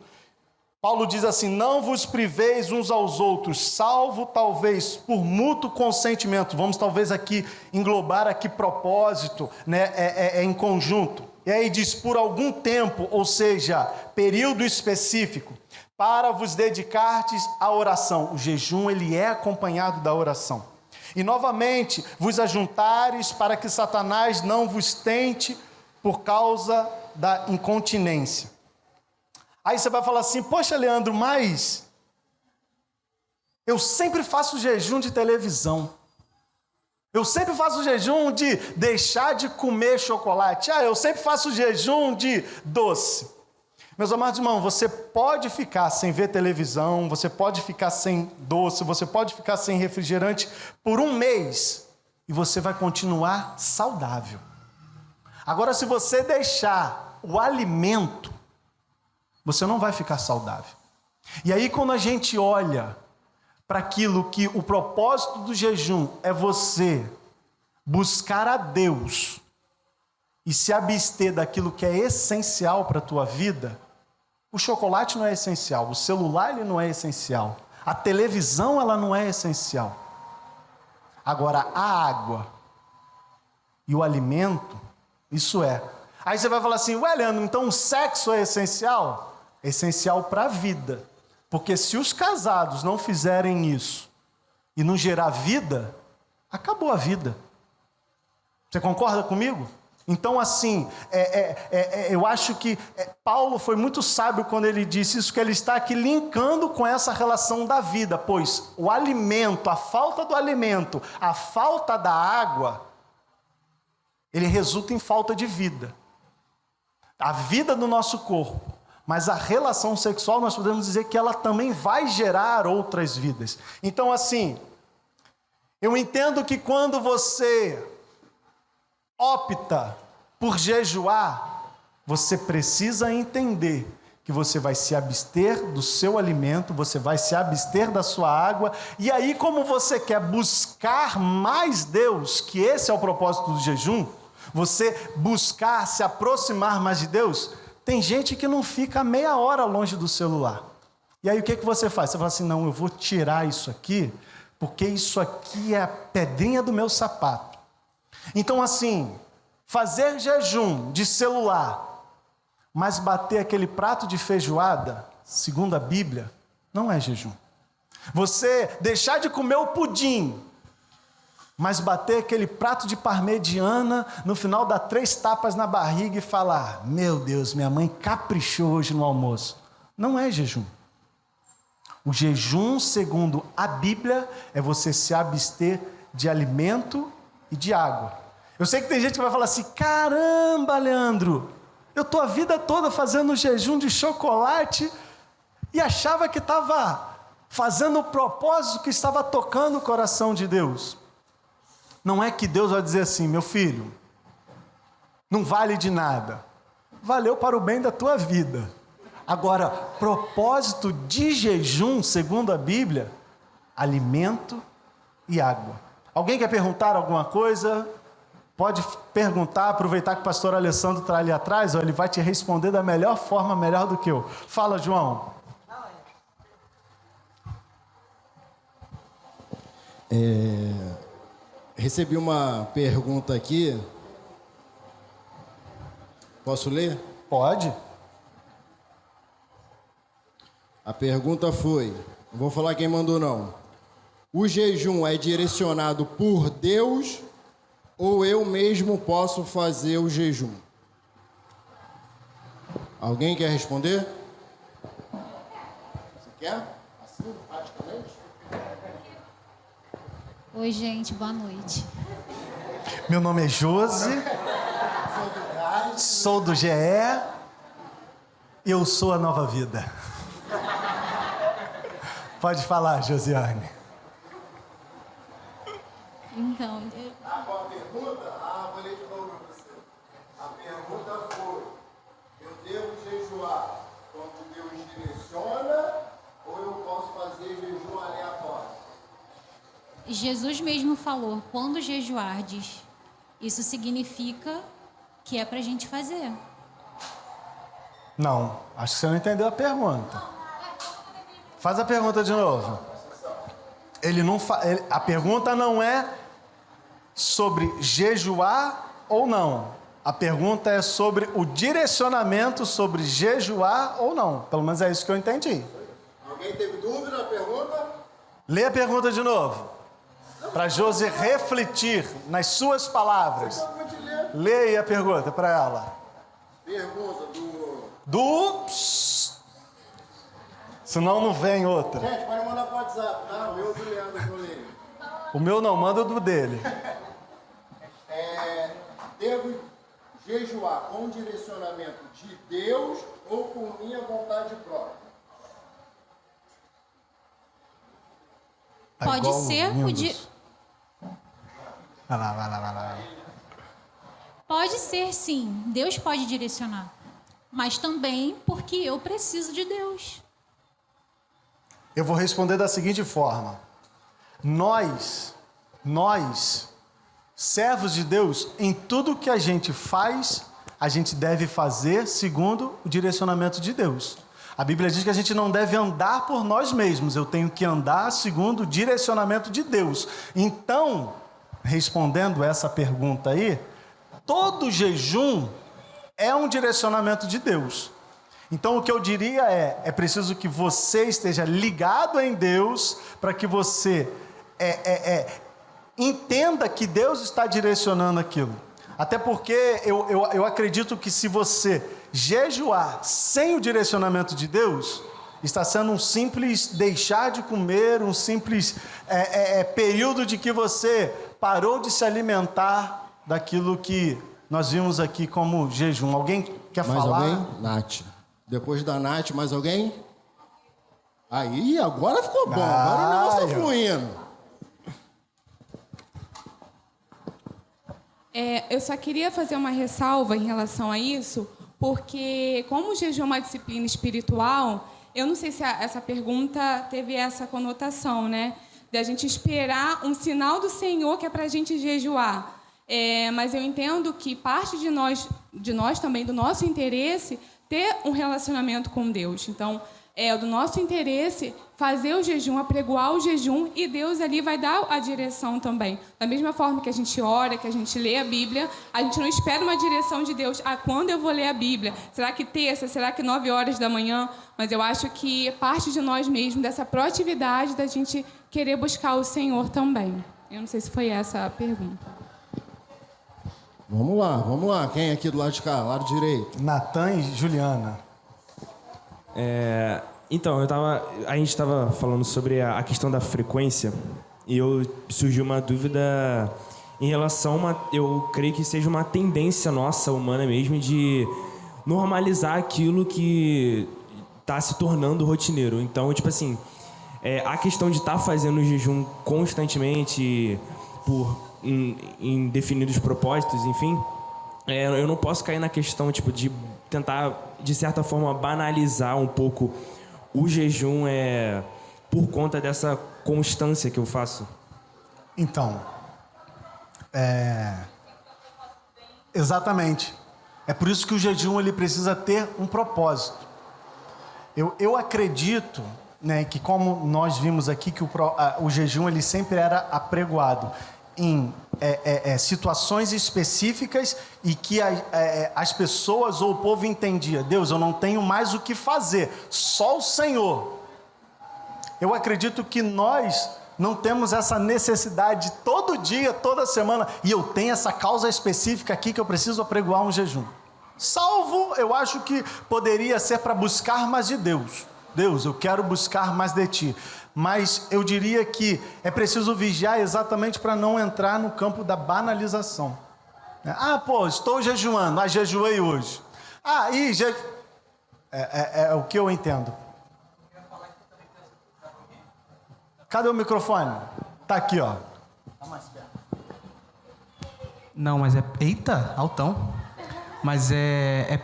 Paulo diz assim, não vos priveis uns aos outros, salvo talvez por mútuo consentimento. Vamos talvez aqui englobar aqui propósito, né? Em conjunto. E aí diz por algum tempo, ou seja, período específico, para vos dedicardes à oração. O jejum, ele é acompanhado da oração. E novamente, vos ajuntares para que Satanás não vos tente por causa da incontinência. Aí você vai falar assim, poxa, Leandro, mas eu sempre faço jejum de televisão. Eu sempre faço jejum de deixar de comer chocolate. Eu sempre faço jejum de doce. Meus amados irmãos, você pode ficar sem ver televisão, você pode ficar sem doce, você pode ficar sem refrigerante por um mês e você vai continuar saudável. Agora, se você deixar o alimento, você não vai ficar saudável. E aí, quando a gente olha para aquilo que o propósito do jejum é você buscar a Deus e se abster daquilo que é essencial para a tua vida, o chocolate não é essencial, o celular ele não é essencial, a televisão ela não é essencial. Agora, a água e o alimento, isso é. Aí você vai falar assim, ué, Leandro, então o sexo é essencial? É essencial para a vida. Porque se os casados não fizerem isso e não gerar vida, acabou a vida. Você concorda comigo? Então, assim, eu acho que Paulo foi muito sábio quando ele disse isso, que ele está aqui linkando com essa relação da vida, pois o alimento, a falta do alimento, a falta da água, ele resulta em falta de vida. A vida do nosso corpo, mas a relação sexual, nós podemos dizer que ela também vai gerar outras vidas. Então, assim, eu entendo que quando você opta por jejuar, você precisa entender que você vai se abster do seu alimento, você vai se abster da sua água, e aí como você quer buscar mais Deus, que esse é o propósito do jejum, você buscar se aproximar mais de Deus, tem gente que não fica meia hora longe do celular. E aí o que você faz? Você fala assim, não, eu vou tirar isso aqui, porque isso aqui é a pedrinha do meu sapato. Então, assim, fazer jejum de celular, mas bater aquele prato de feijoada, segundo a Bíblia, não é jejum. Você deixar de comer o pudim, mas bater aquele prato de parmegiana, no final dar 3 tapas na barriga e falar, meu Deus, minha mãe caprichou hoje no almoço. Não é jejum. O jejum, segundo a Bíblia, é você se abster de alimento e de água. Eu sei que tem gente que vai falar assim, caramba, Leandro, eu estou a vida toda fazendo jejum de chocolate e achava que estava fazendo o propósito que estava tocando o coração de Deus. Não é que Deus vai dizer assim, meu filho, não vale de nada. Valeu para o bem da tua vida. Agora, propósito de jejum, segundo a Bíblia, alimento e água. Alguém quer perguntar alguma coisa? Pode perguntar, aproveitar que o pastor Alessandro está ali atrás, ele vai te responder da melhor forma, melhor do que eu. Fala, João. Recebi uma pergunta aqui. Posso ler? Pode. A pergunta foi, não vou falar quem mandou não. O jejum é direcionado por Deus ou eu mesmo posso fazer o jejum? Alguém quer responder? Você quer? Assim, praticamente? Oi, gente, boa noite. Meu nome é Josi, sou do GE e eu sou a Nova Vida. Pode falar, Josiane. Então, A pergunta, vou ler de novo para você. A pergunta foi, eu devo jejuar quando Deus direciona ou eu posso fazer jejum aleatório? Jesus mesmo falou, quando jejuardes, isso significa que é pra gente fazer. Não, acho que você não entendeu a pergunta. Faz a pergunta de novo. A pergunta não é sobre jejuar ou não. A pergunta é sobre o direcionamento sobre jejuar ou não. Pelo menos é isso que eu entendi. Alguém teve dúvida na pergunta? Lê a pergunta de novo. Para Josi refletir nas suas palavras. Lê aí a pergunta para ela. Pergunta Senão não vem outra. Gente, pode mandar pro WhatsApp, tá? O meu do Leandro que eu leio. O meu não, manda o do dele. Devo jejuar com direcionamento de Deus ou por minha vontade própria? Tá Pode igual ser o o Windows. Vai lá. Pode ser, sim. Deus pode direcionar. Mas também porque eu preciso de Deus. Eu vou responder da seguinte forma. Nós, servos de Deus, em tudo que a gente faz, a gente deve fazer segundo o direcionamento de Deus. A Bíblia diz que a gente não deve andar por nós mesmos, eu tenho que andar segundo o direcionamento de Deus. Então, respondendo essa pergunta aí, todo jejum é um direcionamento de Deus. Então, o que eu diria é preciso que você esteja ligado em Deus para que você entenda que Deus está direcionando aquilo. Até porque eu acredito que se você jejuar sem o direcionamento de Deus, está sendo um simples deixar de comer, um simples período de que você parou de se alimentar daquilo que nós vimos aqui como jejum. Alguém quer falar? Mais alguém? Nath. Depois da Nath, mais alguém? Aí, agora ficou bom. Agora o negócio tá fluindo. Eu só queria fazer uma ressalva em relação a isso, porque como o jejum é uma disciplina espiritual, eu não sei se essa pergunta teve essa conotação, né? De a gente esperar um sinal do Senhor que é para a gente jejuar. Mas eu entendo que parte de nós também, do nosso interesse, ter um relacionamento com Deus. Então, é do nosso interesse fazer o jejum, apregoar o jejum, e Deus ali vai dar a direção também. Da mesma forma que a gente ora, que a gente lê a Bíblia, a gente não espera uma direção de Deus. Quando eu vou ler a Bíblia? Será que terça? Será que 9 horas da manhã? Mas eu acho que parte de nós mesmos, dessa proatividade da gente querer buscar o Senhor também. Eu não sei se foi essa a pergunta. Vamos lá. Quem é aqui do lado de cá, lado direito? Natan e Juliana. Então, a gente estava falando sobre a questão da frequência e surgiu uma dúvida em relação eu creio que seja uma tendência nossa, humana mesmo, de normalizar aquilo que está se tornando rotineiro. Então, tipo assim, a questão de estar fazendo o jejum constantemente em definidos propósitos, enfim, eu não posso cair na questão tipo de tentar, de certa forma, banalizar um pouco o jejum por conta dessa constância que eu faço. Então, exatamente. É por isso que o jejum ele precisa ter um propósito. Eu acredito, né, que como nós vimos aqui, que o jejum ele sempre era apregoado em situações específicas e que as pessoas ou o povo entendia: Deus, eu não tenho mais o que fazer, só o Senhor. Eu acredito que nós não temos essa necessidade todo dia, toda semana, e eu tenho essa causa específica aqui que eu preciso apregoar um jejum. Salvo, eu acho que poderia ser para buscar mais de Deus. Deus, eu quero buscar mais de Ti. Mas eu diria que é preciso vigiar exatamente para não entrar no campo da banalização. Estou jejuando, jejuei hoje. É o que eu entendo. Cadê o microfone? Tá aqui, ó. Tá mais perto. Não, mas eita, altão. Mas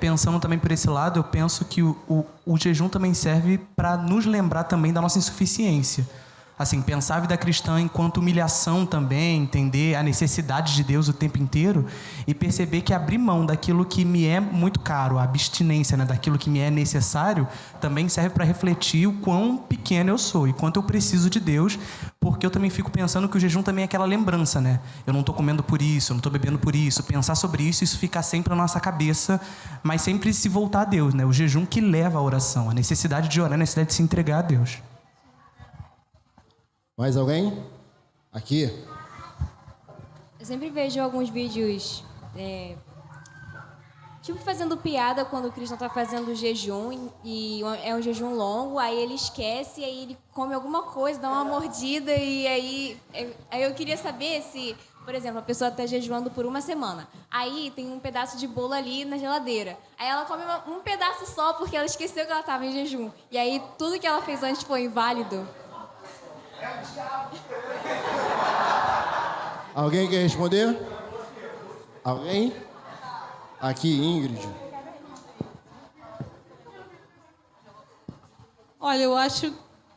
pensando também por esse lado, eu penso que o jejum também serve para nos lembrar também da nossa insuficiência. Assim, pensar a vida cristã enquanto humilhação também, entender a necessidade de Deus o tempo inteiro e perceber que abrir mão daquilo que me é muito caro, a abstinência, né, daquilo que me é necessário, também serve para refletir o quão pequeno eu sou e quanto eu preciso de Deus, porque eu também fico pensando que o jejum também é aquela lembrança, né? Eu não estou comendo por isso, eu não estou bebendo por isso. Pensar sobre isso fica sempre na nossa cabeça, mas sempre se voltar a Deus, né? O jejum que leva à oração, a necessidade de orar, a necessidade de se entregar a Deus. Mais alguém? Aqui? Eu sempre vejo alguns vídeos, tipo fazendo piada quando o cristão está fazendo jejum e é um jejum longo, aí ele esquece, aí ele come alguma coisa, dá uma mordida e aí eu queria saber se, por exemplo, a pessoa está jejuando por uma semana, aí tem um pedaço de bolo ali na geladeira, aí ela come um pedaço só porque ela esqueceu que ela estava em jejum e aí tudo que ela fez antes foi inválido. Alguém quer responder? Alguém? Aqui, Ingrid. Olha, eu acho...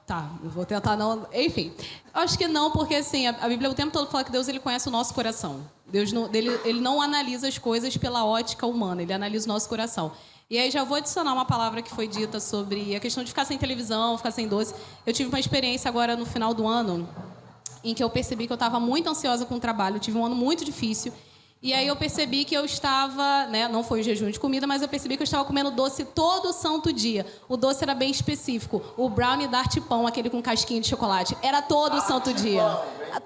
Tá, eu vou tentar não... Enfim, eu acho que não, porque assim, a Bíblia o tempo todo fala que Deus ele conhece o nosso coração. Deus não, ele não analisa as coisas pela ótica humana, ele analisa o nosso coração. E aí já vou adicionar uma palavra que foi dita sobre a questão de ficar sem televisão, ficar sem doce. Eu tive uma experiência agora no final do ano em que eu percebi que eu estava muito ansiosa com o trabalho. Eu tive um ano muito difícil. E aí eu percebi que eu estava, né, não foi um jejum de comida, mas eu percebi que eu estava comendo doce todo santo dia. O doce era bem específico. O brownie Dart Pão, aquele com casquinha de chocolate, era todo santo dia.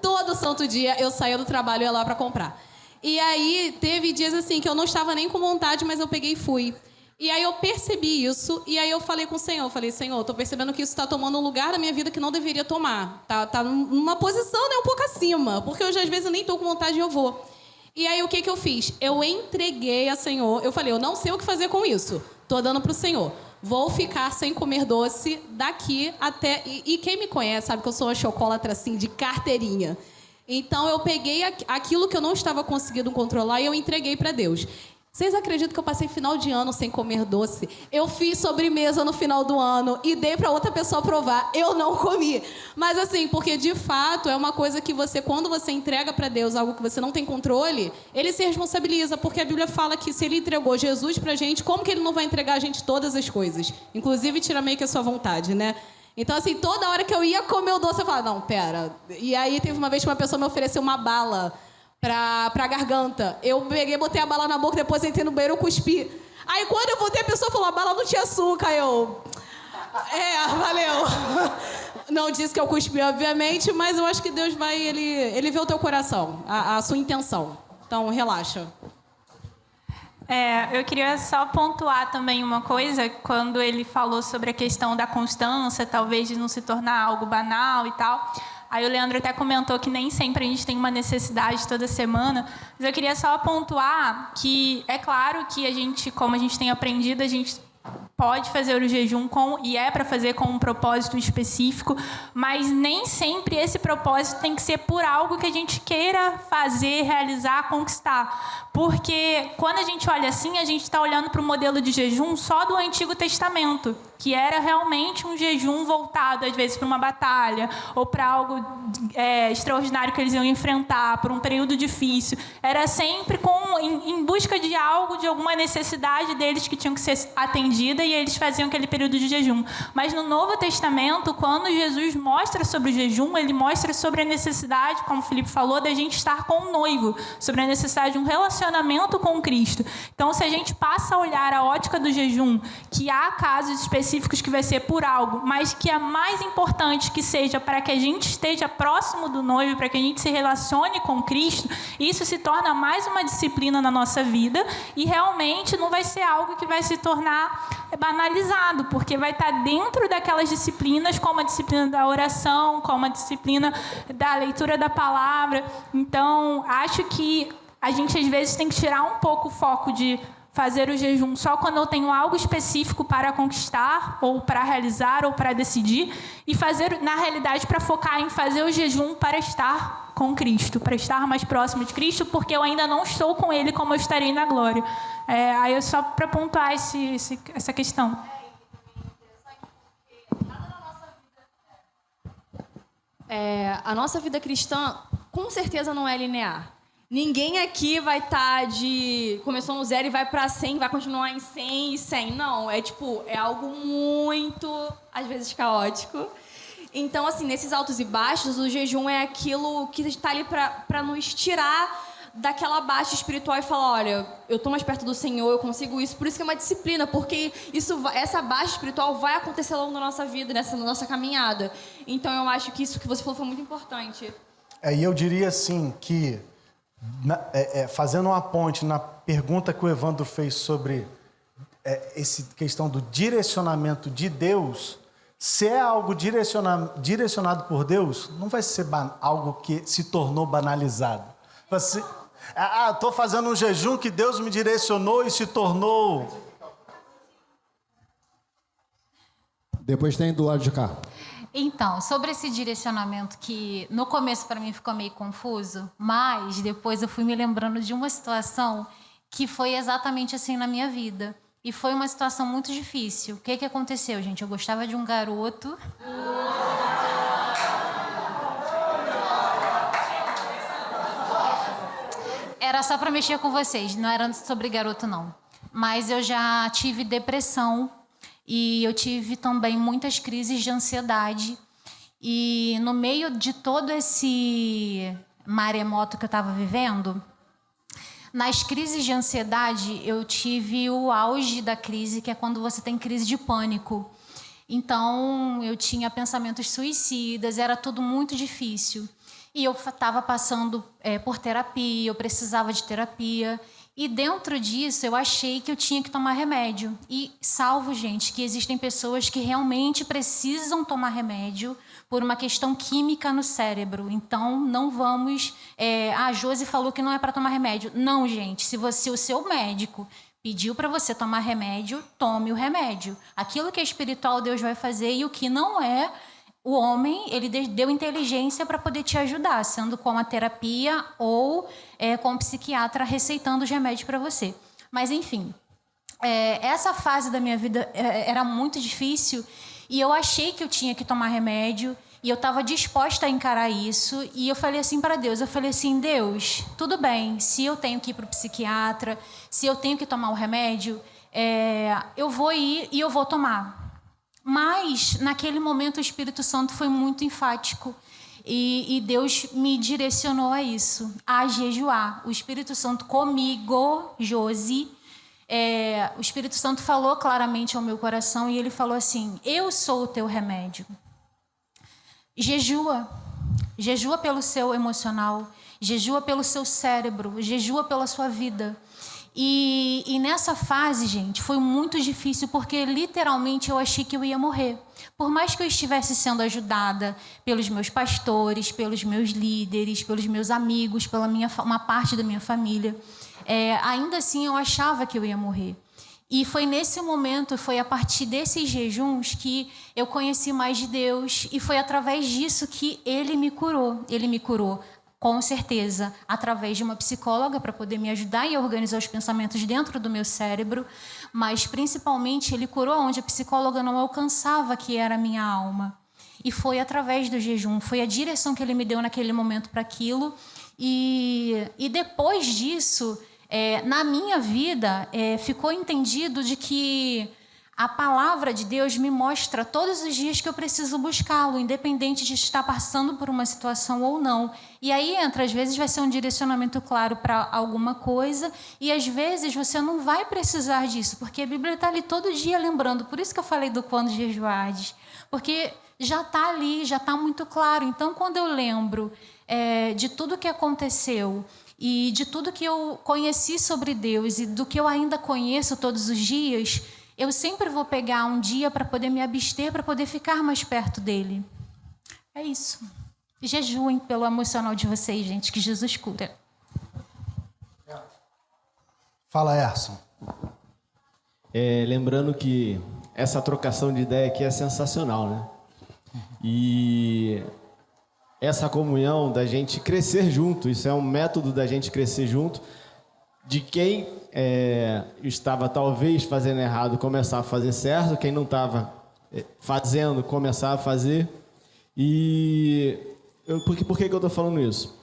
Todo santo dia eu saía do trabalho e ia lá para comprar. E aí teve dias assim que eu não estava nem com vontade, mas eu peguei e fui. E aí eu percebi isso, e aí eu falei com o Senhor, eu falei, Senhor, eu tô percebendo que isso está tomando um lugar na minha vida que não deveria tomar. Tá numa posição, né, um pouco acima, porque hoje às vezes eu nem tô com vontade e eu vou. E aí o que eu fiz? Eu entreguei a Senhor, eu falei, eu não sei o que fazer com isso, tô dando pro Senhor. Vou ficar sem comer doce daqui até... E quem me conhece sabe que eu sou uma chocolatra assim, de carteirinha. Então eu peguei aquilo que eu não estava conseguindo controlar e eu entreguei para Deus. Vocês acreditam que eu passei final de ano sem comer doce? Eu fiz sobremesa no final do ano e dei para outra pessoa provar. Eu não comi. Mas assim, porque de fato é uma coisa que você, quando você entrega para Deus algo que você não tem controle, Ele se responsabiliza. Porque a Bíblia fala que se Ele entregou Jesus pra gente, como que Ele não vai entregar a gente todas as coisas? Inclusive tirar meio que a sua vontade, né? Então assim, toda hora que eu ia comer o doce, eu falava, não, pera. E aí teve uma vez que uma pessoa me ofereceu uma bala pra garganta. Eu peguei, botei a bala na boca, depois entrei no banheiro e cuspi. Aí quando eu voltei, a pessoa falou, a bala não tinha açúcar. Eu... valeu. Não disse que eu cuspi, obviamente, mas eu acho que Deus vai, ele vê o teu coração, a sua intenção. Então, relaxa. Eu queria só pontuar também uma coisa, quando ele falou sobre a questão da constância, talvez de não se tornar algo banal e tal. Aí o Leandro até comentou que nem sempre a gente tem uma necessidade toda semana, mas eu queria só pontuar que é claro que a gente, como a gente tem aprendido, a gente pode fazer o jejum e é para fazer com um propósito específico, mas nem sempre esse propósito tem que ser por algo que a gente queira fazer, realizar, conquistar. Porque quando a gente olha assim, a gente está olhando para o modelo de jejum só do Antigo Testamento, que era realmente um jejum voltado, às vezes, para uma batalha ou para algo extraordinário que eles iam enfrentar, por um período difícil. Era sempre em busca de algo, de alguma necessidade deles que tinham que ser atendida, e eles faziam aquele período de jejum. Mas no Novo Testamento, quando Jesus mostra sobre o jejum, ele mostra sobre a necessidade, como o Felipe falou, da gente estar com o noivo, sobre a necessidade de um relacionamento com Cristo. Então, se a gente passa a olhar a ótica do jejum, que há casos específicos que vai ser por algo, mas que é mais importante que seja para que a gente esteja próximo do noivo, para que a gente se relacione com Cristo, isso se torna mais uma disciplina na nossa vida e realmente não vai ser algo que vai se tornar banalizado, porque vai estar dentro daquelas disciplinas, como a disciplina da oração, como a disciplina da leitura da palavra. Então, acho que a gente às vezes tem que tirar um pouco o foco de fazer o jejum só quando eu tenho algo específico para conquistar, ou para realizar, ou para decidir, e fazer, na realidade, para focar em fazer o jejum para estar com Cristo, para estar mais próximo de Cristo, porque eu ainda não estou com Ele como eu estarei na glória. Aí é só para pontuar essa questão. a nossa vida cristã com certeza não é linear. Ninguém aqui vai estar começou no 0 e vai para 100, vai continuar em 100 e 100. Não, é algo muito, às vezes, caótico. Então, assim, nesses altos e baixos, o jejum é aquilo que está ali para nos tirar daquela baixa espiritual e falar, olha, eu estou mais perto do Senhor, eu consigo isso. Por isso que é uma disciplina, porque essa baixa espiritual vai acontecer ao longo da nossa vida, nessa nossa caminhada. Então, eu acho que isso que você falou foi muito importante. E eu diria assim que, fazendo uma ponte na pergunta que o Evandro fez sobre essa questão do direcionamento de Deus, se é algo direcionado por Deus, não vai ser algo que se tornou banalizado. Estou fazendo um jejum que Deus me direcionou e se tornou... Depois tem do lado de cá. Então, sobre esse direcionamento que no começo para mim ficou meio confuso, mas depois eu fui me lembrando de uma situação que foi exatamente assim na minha vida. E foi uma situação muito difícil. O que aconteceu, gente? Eu gostava de um garoto. Era só para mexer com vocês, não era sobre garoto, não. Mas eu já tive depressão. E eu tive também muitas crises de ansiedade. E no meio de todo esse maremoto que eu estava vivendo, nas crises de ansiedade, eu tive o auge da crise, que é quando você tem crise de pânico. Então, eu tinha pensamentos suicidas, era tudo muito difícil. E eu estava passando por terapia, eu precisava de terapia. E dentro disso, eu achei que eu tinha que tomar remédio. E salvo, gente, que existem pessoas que realmente precisam tomar remédio por uma questão química no cérebro. Então, não vamos... a Josi falou que não é para tomar remédio. Não, gente. Se o seu médico pediu para você tomar remédio, tome o remédio. Aquilo que é espiritual, Deus vai fazer. E o que não é... O homem, ele deu inteligência para poder te ajudar, sendo com a terapia ou com o psiquiatra receitando os remédios para você. Mas, enfim, essa fase da minha vida era muito difícil e eu achei que eu tinha que tomar remédio e eu estava disposta a encarar isso. E eu falei assim para Deus, Deus, tudo bem, se eu tenho que ir para o psiquiatra, se eu tenho que tomar o remédio, eu vou ir e eu vou tomar. Mas, naquele momento, o Espírito Santo foi muito enfático. E Deus me direcionou a isso, a jejuar. O Espírito Santo comigo, Josi, o Espírito Santo falou claramente ao meu coração e ele falou assim, eu sou o teu remédio. Jejua. Jejua pelo seu emocional, jejua pelo seu cérebro, jejua pela sua vida. E nessa fase, gente, foi muito difícil porque literalmente eu achei que eu ia morrer. Por mais que eu estivesse sendo ajudada pelos meus pastores, pelos meus líderes, pelos meus amigos, pela uma parte da minha família, ainda assim eu achava que eu ia morrer. E foi nesse momento, foi a partir desses jejuns que eu conheci mais de Deus e foi através disso que Ele me curou. Ele me curou, com certeza, através de uma psicóloga para poder me ajudar e organizar os pensamentos dentro do meu cérebro, mas principalmente Ele curou onde a psicóloga não alcançava, que era a minha alma. E foi através do jejum, foi a direção que Ele me deu naquele momento para aquilo. E depois disso, na minha vida, ficou entendido de que a palavra de Deus me mostra todos os dias que eu preciso buscá-lo, independente de estar passando por uma situação ou não. E aí entra, às vezes vai ser um direcionamento claro para alguma coisa, e às vezes você não vai precisar disso, porque a Bíblia está ali todo dia lembrando. Por isso que eu falei do quando jejuardes, porque já está ali, já está muito claro. Então, quando eu lembro de tudo que aconteceu, e de tudo que eu conheci sobre Deus, e do que eu ainda conheço todos os dias, eu sempre vou pegar um dia para poder me abster, para poder ficar mais perto dele. É isso. Jejuem pelo emocional de vocês, gente, que Jesus cura. Fala, Erson. Lembrando que essa trocação de ideia aqui é sensacional, né? E essa comunhão da gente crescer junto, isso é um método da gente crescer junto, de quem estava talvez fazendo errado começar a fazer certo, quem não estava fazendo começar a fazer. E Por que eu estou falando isso?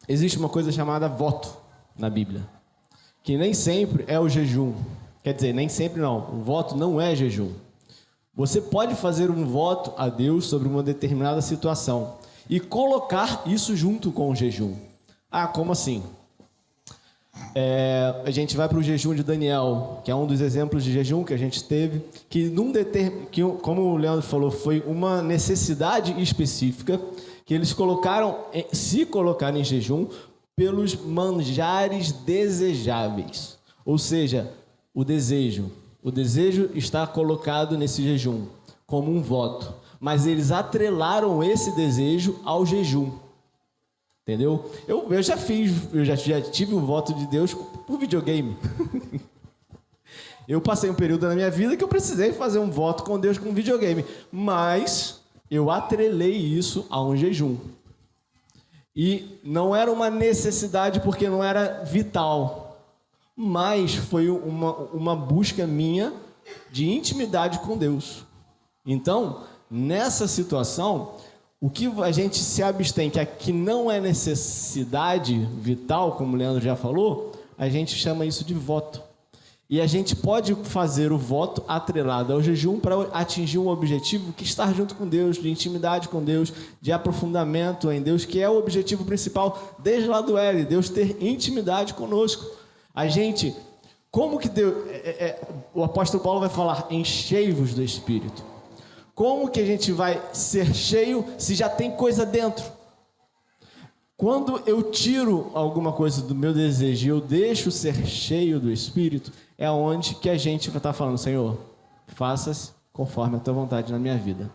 Existe uma coisa chamada voto na Bíblia, que nem sempre é o jejum. Quer dizer, nem sempre não. O voto não é jejum. Você pode fazer um voto a Deus sobre uma determinada situação e colocar isso junto com o jejum. Ah, como assim? A gente vai para o jejum de Daniel, que é um dos exemplos de jejum que a gente teve, que como o Leandro falou, foi uma necessidade específica que eles se colocaram em jejum pelos manjares desejáveis. Ou seja, o desejo está colocado nesse jejum como um voto, mas eles atrelaram esse desejo ao jejum. Entendeu? Eu já tive um voto de Deus por videogame. Eu passei um período na minha vida que eu precisei fazer um voto com Deus com videogame, mas eu atrelei isso a um jejum. E não era uma necessidade porque não era vital, mas foi uma busca minha de intimidade com Deus. Então, nessa situação, o que a gente se abstém, que não é necessidade vital, como o Leandro já falou, a gente chama isso de voto. E a gente pode fazer o voto atrelado ao jejum para atingir um objetivo que está junto com Deus, de intimidade com Deus, de aprofundamento em Deus, que é o objetivo principal desde lá do L, Deus ter intimidade conosco. A gente, como que Deus... o apóstolo Paulo vai falar, enchei-vos do Espírito. Como que a gente vai ser cheio se já tem coisa dentro? Quando eu tiro alguma coisa do meu desejo e eu deixo ser cheio do Espírito, é onde que a gente vai estar falando, Senhor, faça-se conforme a tua vontade na minha vida.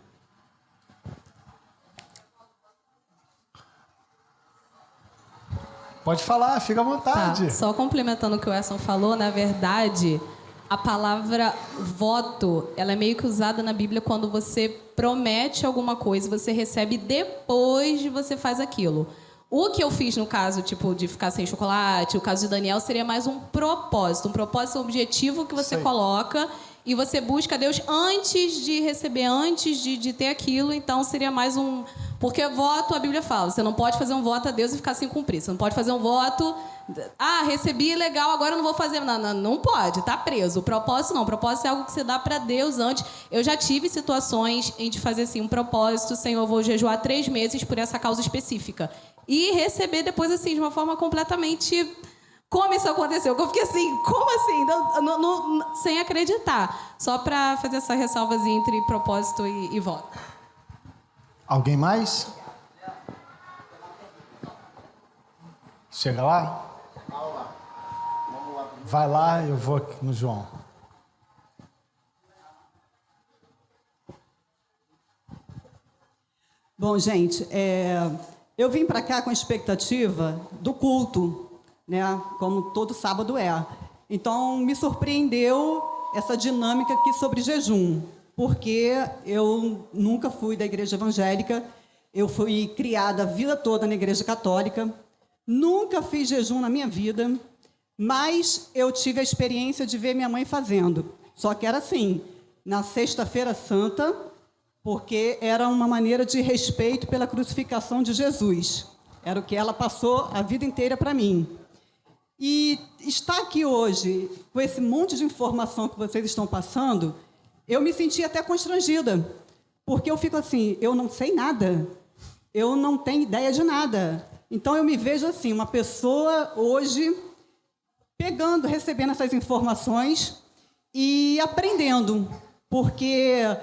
Pode falar, fica à vontade. Tá, só complementando o que o Edson falou, na verdade, a palavra voto, ela é meio que usada na Bíblia quando você promete alguma coisa, você recebe depois de você faz aquilo. O que eu fiz no caso, tipo, de ficar sem chocolate, o caso de Daniel, seria mais um propósito é um objetivo que você coloca e você busca Deus antes de receber, antes de ter aquilo, então seria mais um... Porque voto, a Bíblia fala, você não pode fazer um voto a Deus e ficar sem cumprir. Você não pode fazer um voto, recebi, legal, agora eu não vou fazer. Não pode, tá preso. O propósito não, o propósito é algo que você dá para Deus antes. Eu já tive situações em de fazer assim, um propósito, Senhor, eu vou jejuar 3 meses por essa causa específica. E receber depois, assim, de uma forma completamente... Como isso aconteceu? Eu fiquei assim, como assim? Sem acreditar. Só para fazer essa ressalvazinha entre propósito e voto. Alguém mais? Chega lá? Vai lá, eu vou aqui no João. Bom, gente, eu vim para cá com a expectativa do culto, né? Como todo sábado é. Então, me surpreendeu essa dinâmica aqui sobre jejum, porque eu nunca fui da igreja evangélica, eu fui criada a vida toda na igreja católica, nunca fiz jejum na minha vida, mas eu tive a experiência de ver minha mãe fazendo. Só que era assim, na Sexta-feira Santa, porque era uma maneira de respeito pela crucificação de Jesus. Era o que ela passou a vida inteira para mim. E estar aqui hoje, com esse monte de informação que vocês estão passando, eu me senti até constrangida, porque eu fico assim, eu não sei nada, eu não tenho ideia de nada. Então eu me vejo assim, uma pessoa hoje pegando, recebendo essas informações e aprendendo, porque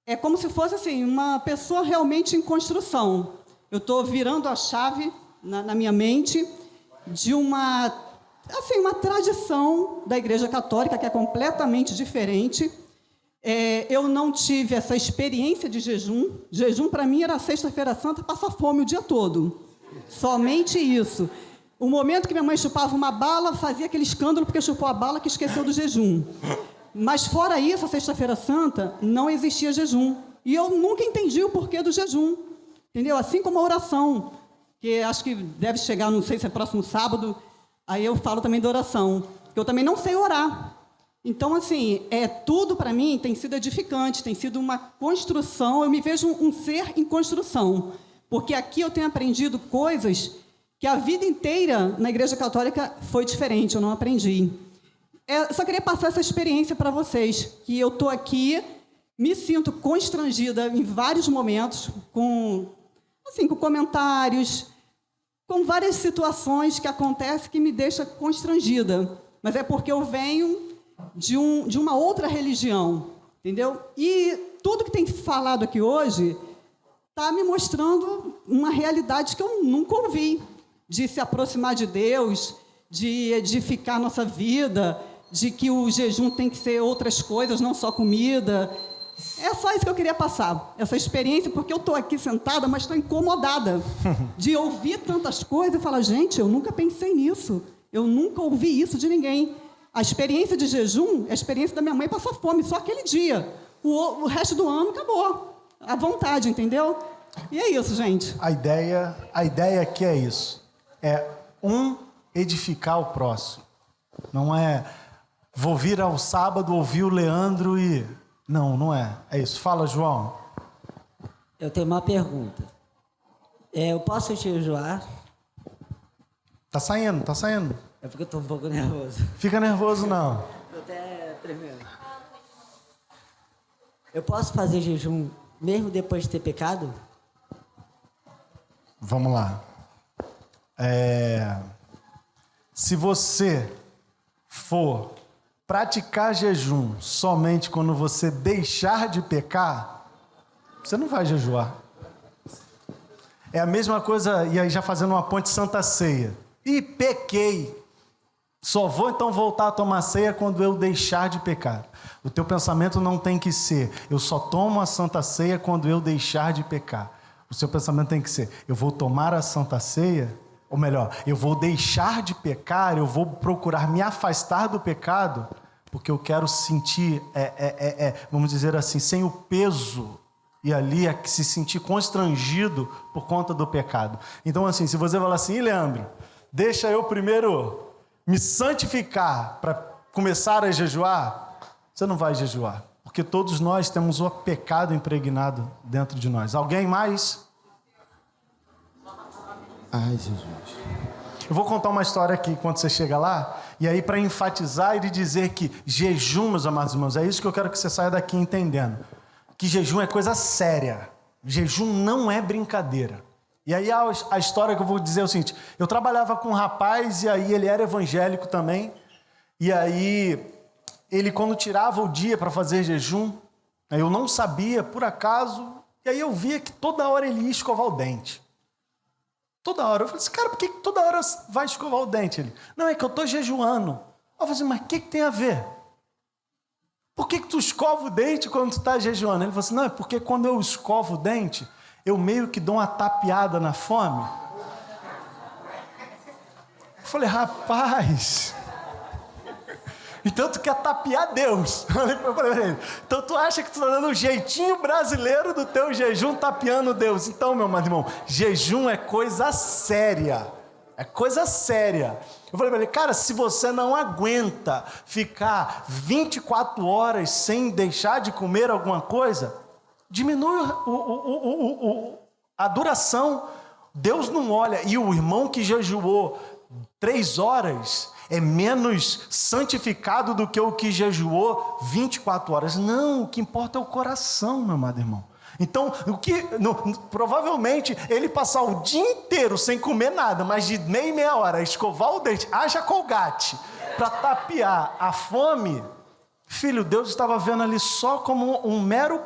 é como se fosse assim, uma pessoa realmente em construção. Eu estou virando a chave na minha mente de uma tradição da Igreja Católica que é completamente diferente. Eu não tive essa experiência de jejum. Jejum, para mim, era Sexta-feira Santa, passar fome o dia todo. Somente isso. O momento que minha mãe chupava uma bala, fazia aquele escândalo porque chupou a bala que esqueceu do jejum. Mas, fora isso, a Sexta-feira Santa, não existia jejum. E eu nunca entendi o porquê do jejum. Entendeu? Assim como a oração, que acho que deve chegar, não sei se é próximo sábado, aí eu falo também da oração, que eu também não sei orar. Então, assim, tudo para mim tem sido edificante, tem sido uma construção, eu me vejo um ser em construção. Porque aqui eu tenho aprendido coisas que a vida inteira na Igreja Católica foi diferente, eu não aprendi. Eu só queria passar essa experiência para vocês, que eu estou aqui, me sinto constrangida em vários momentos, com comentários, com várias situações que acontecem que me deixam constrangida. Mas é porque eu venho de uma outra religião, entendeu? E tudo que tem falado aqui hoje está me mostrando uma realidade que eu nunca ouvi, de se aproximar de Deus, de edificar a nossa vida, de que o jejum tem que ser outras coisas, não só comida. É só isso que eu queria passar, essa experiência, porque eu estou aqui sentada, mas estou incomodada de ouvir tantas coisas e falar, gente, eu nunca pensei nisso, eu nunca ouvi isso de ninguém. A experiência de jejum é a experiência da minha mãe passar fome, só aquele dia. O resto do ano acabou. À vontade, entendeu? E é isso, gente. A ideia aqui é isso. É edificar o próximo. Não é vou vir ao sábado, ouvir o Leandro e... Não é. É isso. Fala, João. Eu tenho uma pergunta. Eu posso jejuar? Tá saindo. É porque eu estou um pouco nervoso. Fica nervoso, não. Estou até tremendo. Eu posso fazer jejum mesmo depois de ter pecado? Vamos lá. Se você for praticar jejum somente quando você deixar de pecar, você não vai jejuar. É a mesma coisa, e aí já fazendo uma ponte Santa Ceia. E pequei. Só vou então voltar a tomar ceia quando eu deixar de pecar. O teu pensamento não tem que ser, eu só tomo a Santa Ceia quando eu deixar de pecar. O seu pensamento tem que ser, eu vou tomar a Santa Ceia, ou melhor, eu vou deixar de pecar, eu vou procurar me afastar do pecado, porque eu quero sentir, vamos dizer assim, sem o peso, e ali se sentir constrangido por conta do pecado. Então assim, se você falar assim, Leandro, deixa eu primeiro me santificar para começar a jejuar, você não vai jejuar, porque todos nós temos o pecado impregnado dentro de nós. Alguém mais? Ai, Jesus. Eu vou contar uma história aqui quando você chega lá, e aí para enfatizar e dizer que jejum, meus amados irmãos, é isso que eu quero que você saia daqui entendendo, que jejum é coisa séria, jejum não é brincadeira. E aí a história que eu vou dizer é o seguinte, eu trabalhava com um rapaz, e aí ele era evangélico também, e aí ele quando tirava o dia para fazer jejum, eu não sabia, por acaso, e aí eu via que toda hora ele ia escovar o dente. Toda hora. Eu falei assim, cara, por que toda hora vai escovar o dente? Ele, não, é que eu estou jejuando. Eu falei assim, mas o que tem a ver? Por que tu escova o dente quando tu está jejuando? Ele falou assim, não, é porque quando eu escovo o dente, eu meio que dou uma tapeada na fome. Eu falei, rapaz, então tu quer tapear Deus. Eu falei pra ele, então tu acha que tu tá dando um jeitinho brasileiro do teu jejum tapeando Deus. Então, meu irmão, jejum é coisa séria. É coisa séria. Eu falei pra ele, cara, se você não aguenta ficar 24 horas sem deixar de comer alguma coisa, diminui a duração. Deus não olha. E o irmão que jejuou 3 horas é menos santificado do que o que jejuou 24 horas. Não, o que importa é o coração, meu amado irmão. Então, provavelmente, ele passar o dia inteiro sem comer nada, mas de meia hora, escovar o dente, haja colgate, para tapear a fome, filho, Deus estava vendo ali só como um mero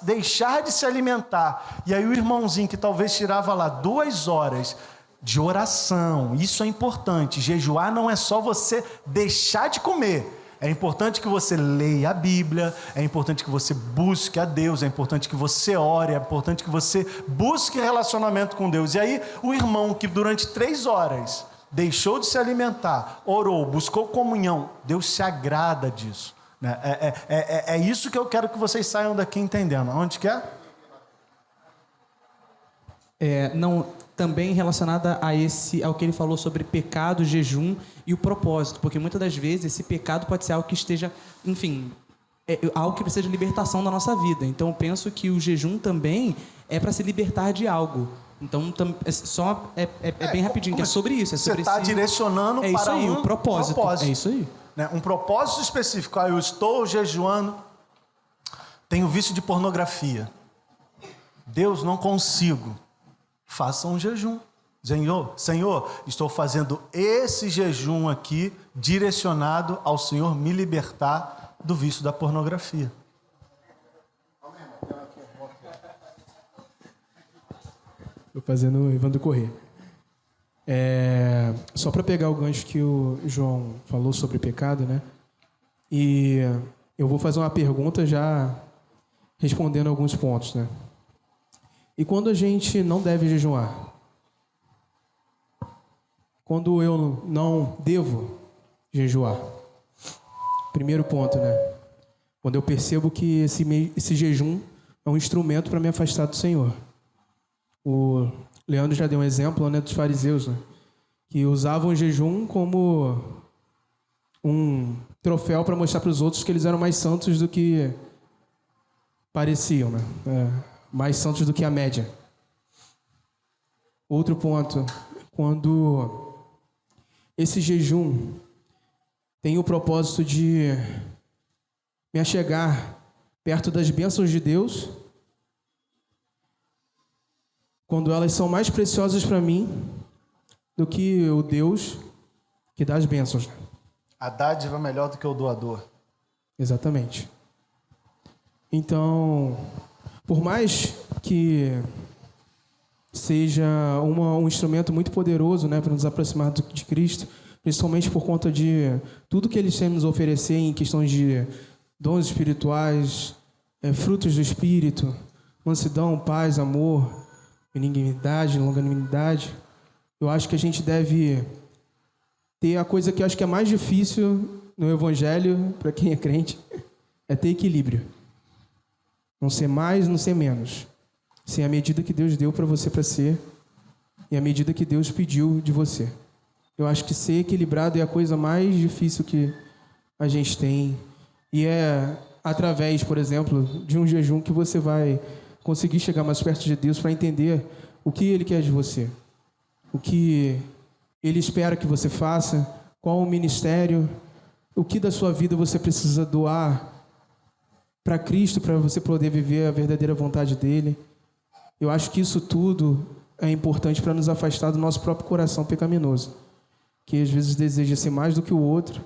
deixar de se alimentar. E aí o irmãozinho que talvez tirava lá 2 horas de oração, isso é importante. Jejuar não é só você deixar de comer. É importante que você leia a Bíblia, é importante que você busque a Deus, é importante que você ore, é importante que você busque relacionamento com Deus. E aí o irmão que durante 3 horas deixou de se alimentar, orou, buscou comunhão, Deus se agrada disso. É isso que eu quero que vocês saiam daqui entendendo. Onde que é? Também relacionada ao que ele falou sobre pecado, jejum e o propósito, porque muitas das vezes esse pecado pode ser algo que esteja, enfim, algo que precisa de libertação da nossa vida. Então eu penso que o jejum também é para se libertar de algo. Então, é bem rapidinho, que é sobre isso. É Você sobre está direcionando é isso para aí, um o propósito. É isso aí. Né? Um propósito específico. Eu estou jejuando, tenho vício de pornografia. Deus, não consigo. Faça um jejum. Senhor, estou fazendo esse jejum aqui direcionado ao Senhor me libertar do vício da pornografia. Estou fazendo o Evandro correr. Só para pegar o gancho que o João falou sobre pecado, né? E eu vou fazer uma pergunta já respondendo alguns pontos, né? E quando a gente não deve jejuar? Quando eu não devo jejuar? Primeiro ponto, né? Quando eu percebo que esse jejum é um instrumento para me afastar do Senhor. O Leandro já deu um exemplo, né, dos fariseus, né, que usavam o jejum como um troféu para mostrar para os outros que eles eram mais santos do que pareciam, né? Mais santos do que a média. Outro ponto, quando esse jejum tem o propósito de me achegar perto das bênçãos de Deus, quando elas são mais preciosas para mim do que o Deus que dá as bênçãos. A dádiva é melhor do que o doador. Exatamente. Então, por mais que seja um instrumento muito poderoso, né, para nos aproximar de Cristo, principalmente por conta de tudo que Ele tem nos oferecer em questões de dons espirituais, frutos do Espírito, mansidão, paz, amor, benignidade, longanimidade, eu acho que a gente deve ter a coisa que eu acho que é mais difícil no Evangelho, para quem é crente, é ter equilíbrio. Não ser mais, não ser menos. Ser a medida que Deus deu para você para ser e a medida que Deus pediu de você. Eu acho que ser equilibrado é a coisa mais difícil que a gente tem. E é através, por exemplo, de um jejum que você vai conseguir chegar mais perto de Deus para entender o que Ele quer de você, o que Ele espera que você faça, qual o ministério, o que da sua vida você precisa doar para Cristo, para você poder viver a verdadeira vontade dEle. Eu acho que isso tudo é importante para nos afastar do nosso próprio coração pecaminoso, que às vezes deseja ser mais do que o outro,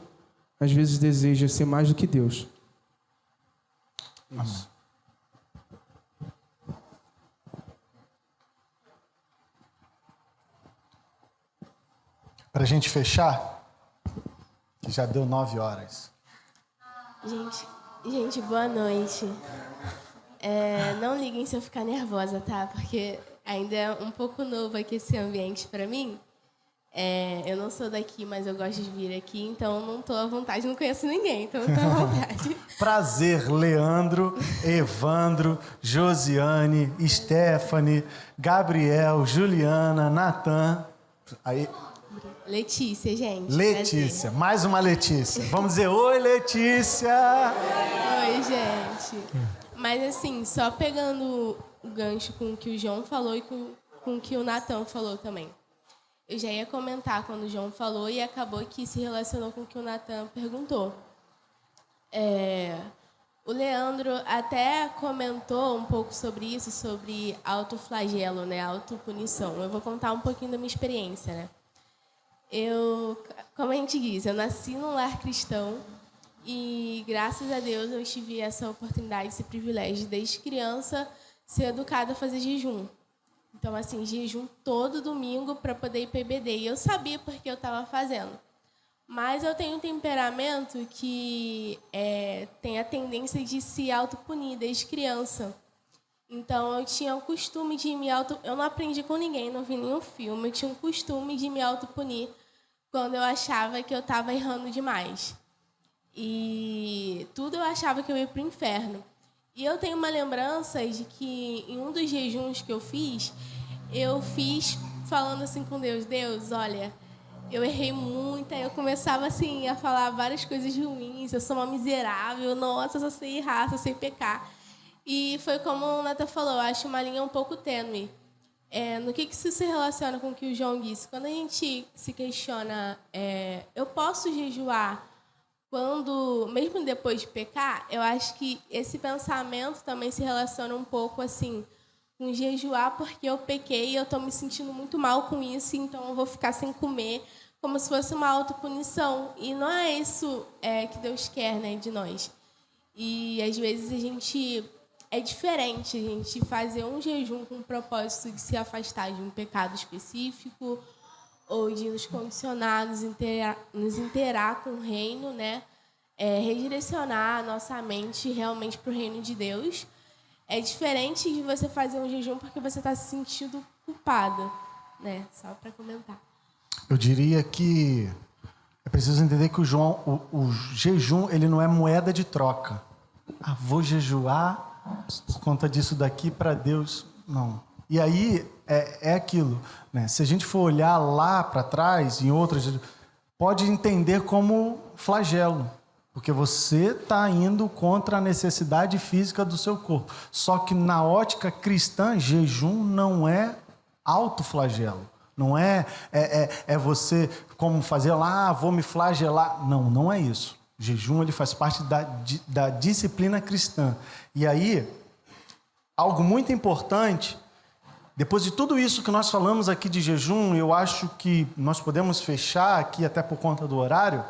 às vezes deseja ser mais do que Deus. Isso. Para a gente fechar, que já deu 9 horas. Gente, boa noite. Não liguem se eu ficar nervosa, tá? Porque ainda é um pouco novo aqui esse ambiente para mim. Eu não sou daqui, mas eu gosto de vir aqui, então não estou à vontade, não conheço ninguém, então não estou à vontade. Prazer, Leandro, Evandro, Josiane, Stephanie, Gabriel, Juliana, Natan. Aí... Letícia, gente. Letícia, prazer. Mais uma Letícia. Vamos dizer, oi, Letícia! Oi, gente. Mas assim, só pegando o gancho com o que o João falou e com o que o Natan falou também. Eu já ia comentar quando o João falou e acabou que se relacionou com o que o Natan perguntou. O Leandro até comentou um pouco sobre isso, sobre autoflagelo, né? Autopunição. Eu vou contar um pouquinho da minha experiência, né? Como a gente diz, eu nasci num lar cristão e, graças a Deus, eu tive essa oportunidade, esse privilégio, desde criança, ser educada a fazer jejum. Então, assim, jejum todo domingo para poder ir para EBD. E eu sabia porque eu estava fazendo. Mas eu tenho um temperamento que tem a tendência de se autopunir desde criança. Então, eu tinha o costume de me Eu não aprendi com ninguém, não vi nenhum filme. Eu tinha um costume de me autopunir quando eu achava que eu estava errando demais. E tudo eu achava que eu ia para o inferno. E eu tenho uma lembrança de que, em um dos jejuns que eu fiz falando assim com Deus. Deus, olha, eu errei muito. Aí eu começava assim, a falar várias coisas ruins. Eu sou uma miserável. Nossa, eu só sei errar, só sei pecar. E foi como o Nata falou, eu acho uma linha um pouco tênue. no que isso se relaciona com o que o João disse? Quando a gente se questiona, eu posso jejuar mesmo depois de pecar, eu acho que esse pensamento também se relaciona um pouco assim, com jejuar porque eu pequei e eu estou me sentindo muito mal com isso, então eu vou ficar sem comer, como se fosse uma autopunição. E não é isso que Deus quer, né, de nós. E às vezes é diferente a gente fazer um jejum com o propósito de se afastar de um pecado específico ou de nos condicionar, nos inteirar com o reino, né? Redirecionar a nossa mente realmente para o reino de Deus. É diferente de você fazer um jejum porque você está se sentindo culpada, né? Só para comentar. Eu diria que é preciso entender que o jejum ele não é moeda de troca. Vou jejuar por conta disso daqui para Deus. Não. E aí é aquilo, né? Se a gente for olhar lá para trás, em outras, pode entender como flagelo, porque você está indo contra a necessidade física do seu corpo. Só que na ótica cristã, jejum não é autoflagelo. Não é você como fazer lá, vou me flagelar. Não é isso. O jejum ele faz parte da disciplina cristã. E aí, algo muito importante, depois de tudo isso que nós falamos aqui de jejum, eu acho que nós podemos fechar aqui, até por conta do horário,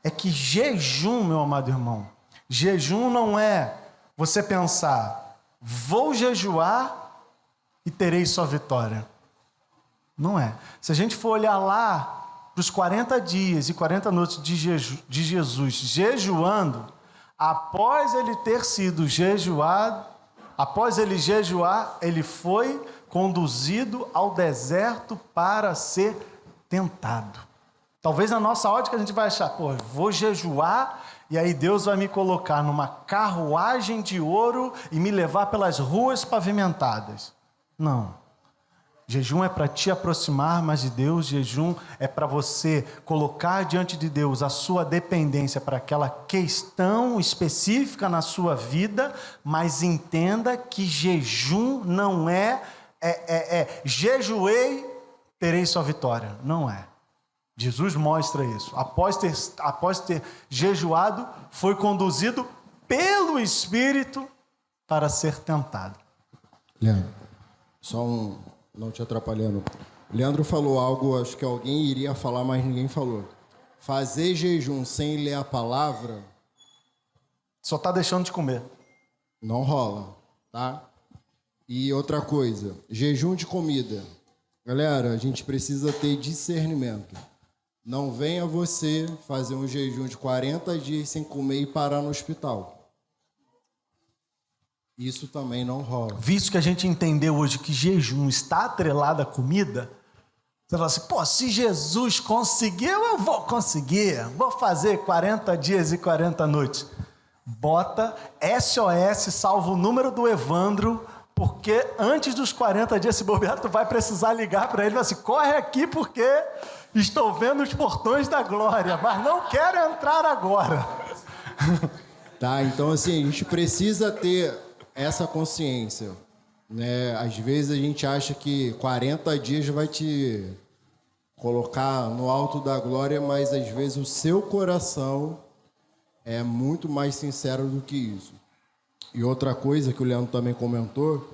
é que jejum, meu amado irmão, jejum não é você pensar, vou jejuar e terei só vitória. Não é. Se a gente for olhar lá para os 40 dias e 40 noites de Jesus jejuando, após ele ter sido jejuado, após ele jejuar, ele foi conduzido ao deserto para ser tentado. Talvez na nossa ótica a gente vai achar, vou jejuar e aí Deus vai me colocar numa carruagem de ouro e me levar pelas ruas pavimentadas. Não. Jejum é para te aproximar mais de Deus, jejum é para você colocar diante de Deus a sua dependência para aquela questão específica na sua vida, mas entenda que jejum não jejuei, terei sua vitória. Não é. Jesus mostra isso. Após ter jejuado, foi conduzido pelo Espírito para ser tentado. Leandro, não te atrapalhando. Leandro falou algo, acho que alguém iria falar, mas ninguém falou. Fazer jejum sem ler a palavra... Só está deixando de comer. Não rola, tá? E outra coisa, jejum de comida. Galera, a gente precisa ter discernimento. Não venha você fazer um jejum de 40 dias sem comer e parar no hospital. Isso também não rola. Visto que a gente entendeu hoje que jejum está atrelado à comida, você fala assim, se Jesus conseguiu, eu vou conseguir. Vou fazer 40 dias e 40 noites. Bota SOS, salva o número do Evandro, porque antes dos 40 dias, se bobear, tu vai precisar ligar para ele e falar assim, corre aqui porque estou vendo os portões da glória, mas não quero entrar agora. Tá, então assim, a gente precisa ter essa consciência, né? Às vezes a gente acha que 40 dias vai te colocar no alto da glória, mas às vezes o seu coração é muito mais sincero do que isso. E outra coisa que o Leandro também comentou,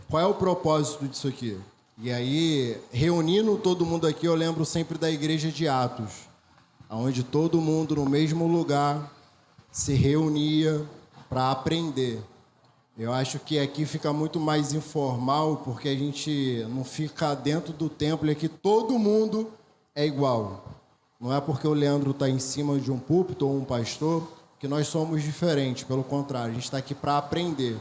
qual é o propósito disso aqui? E aí, reunindo todo mundo aqui, eu lembro sempre da igreja de Atos, onde todo mundo no mesmo lugar se reunia para aprender. Eu acho que aqui fica muito mais informal, porque a gente não fica dentro do templo, e aqui todo mundo é igual. Não é porque o Leandro está em cima de um púlpito ou um pastor que nós somos diferentes, pelo contrário, a gente está aqui para aprender.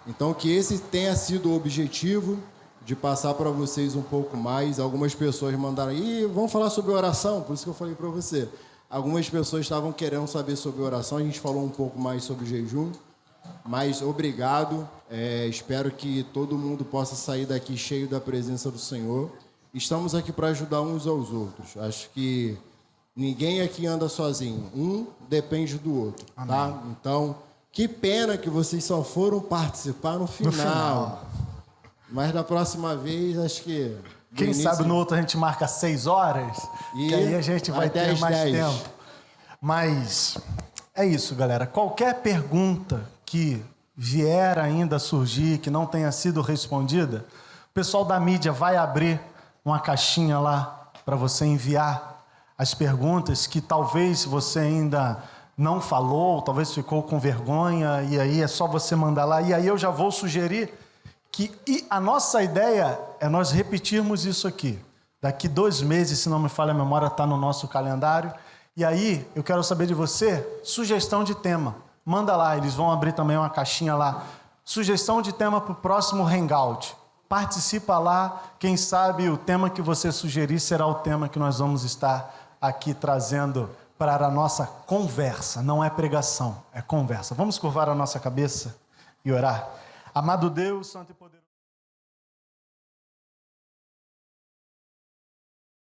Então, que esse tenha sido o objetivo de passar para vocês um pouco mais. Algumas pessoas mandaram, vamos falar sobre oração, por isso que eu falei para você. Algumas pessoas estavam querendo saber sobre oração, a gente falou um pouco mais sobre jejum. Mas obrigado, espero que todo mundo possa sair daqui cheio da presença do Senhor. Estamos aqui para ajudar uns aos outros. Acho que ninguém aqui anda sozinho. Um depende do outro, tá? Então, que pena que vocês só foram participar no final. Mas da próxima vez, acho que... Quem sabe no outro a gente marca 6 horas, que aí a gente vai ter mais tempo. Mas é isso, galera. Qualquer pergunta que vier ainda a surgir, que não tenha sido respondida, o pessoal da mídia vai abrir uma caixinha lá para você enviar as perguntas que talvez você ainda não falou, talvez ficou com vergonha, e aí é só você mandar lá. E aí eu já vou sugerir que a nossa ideia é nós repetirmos isso aqui. Daqui 2 meses, se não me falha a memória, está no nosso calendário. E aí eu quero saber de você, sugestão de tema. Manda lá, eles vão abrir também uma caixinha lá. Sugestão de tema para o próximo Hangout. Participa lá, quem sabe o tema que você sugerir será o tema que nós vamos estar aqui trazendo para a nossa conversa. Não é pregação, é conversa. Vamos curvar a nossa cabeça e orar. Amado Deus, Santo e Poderoso.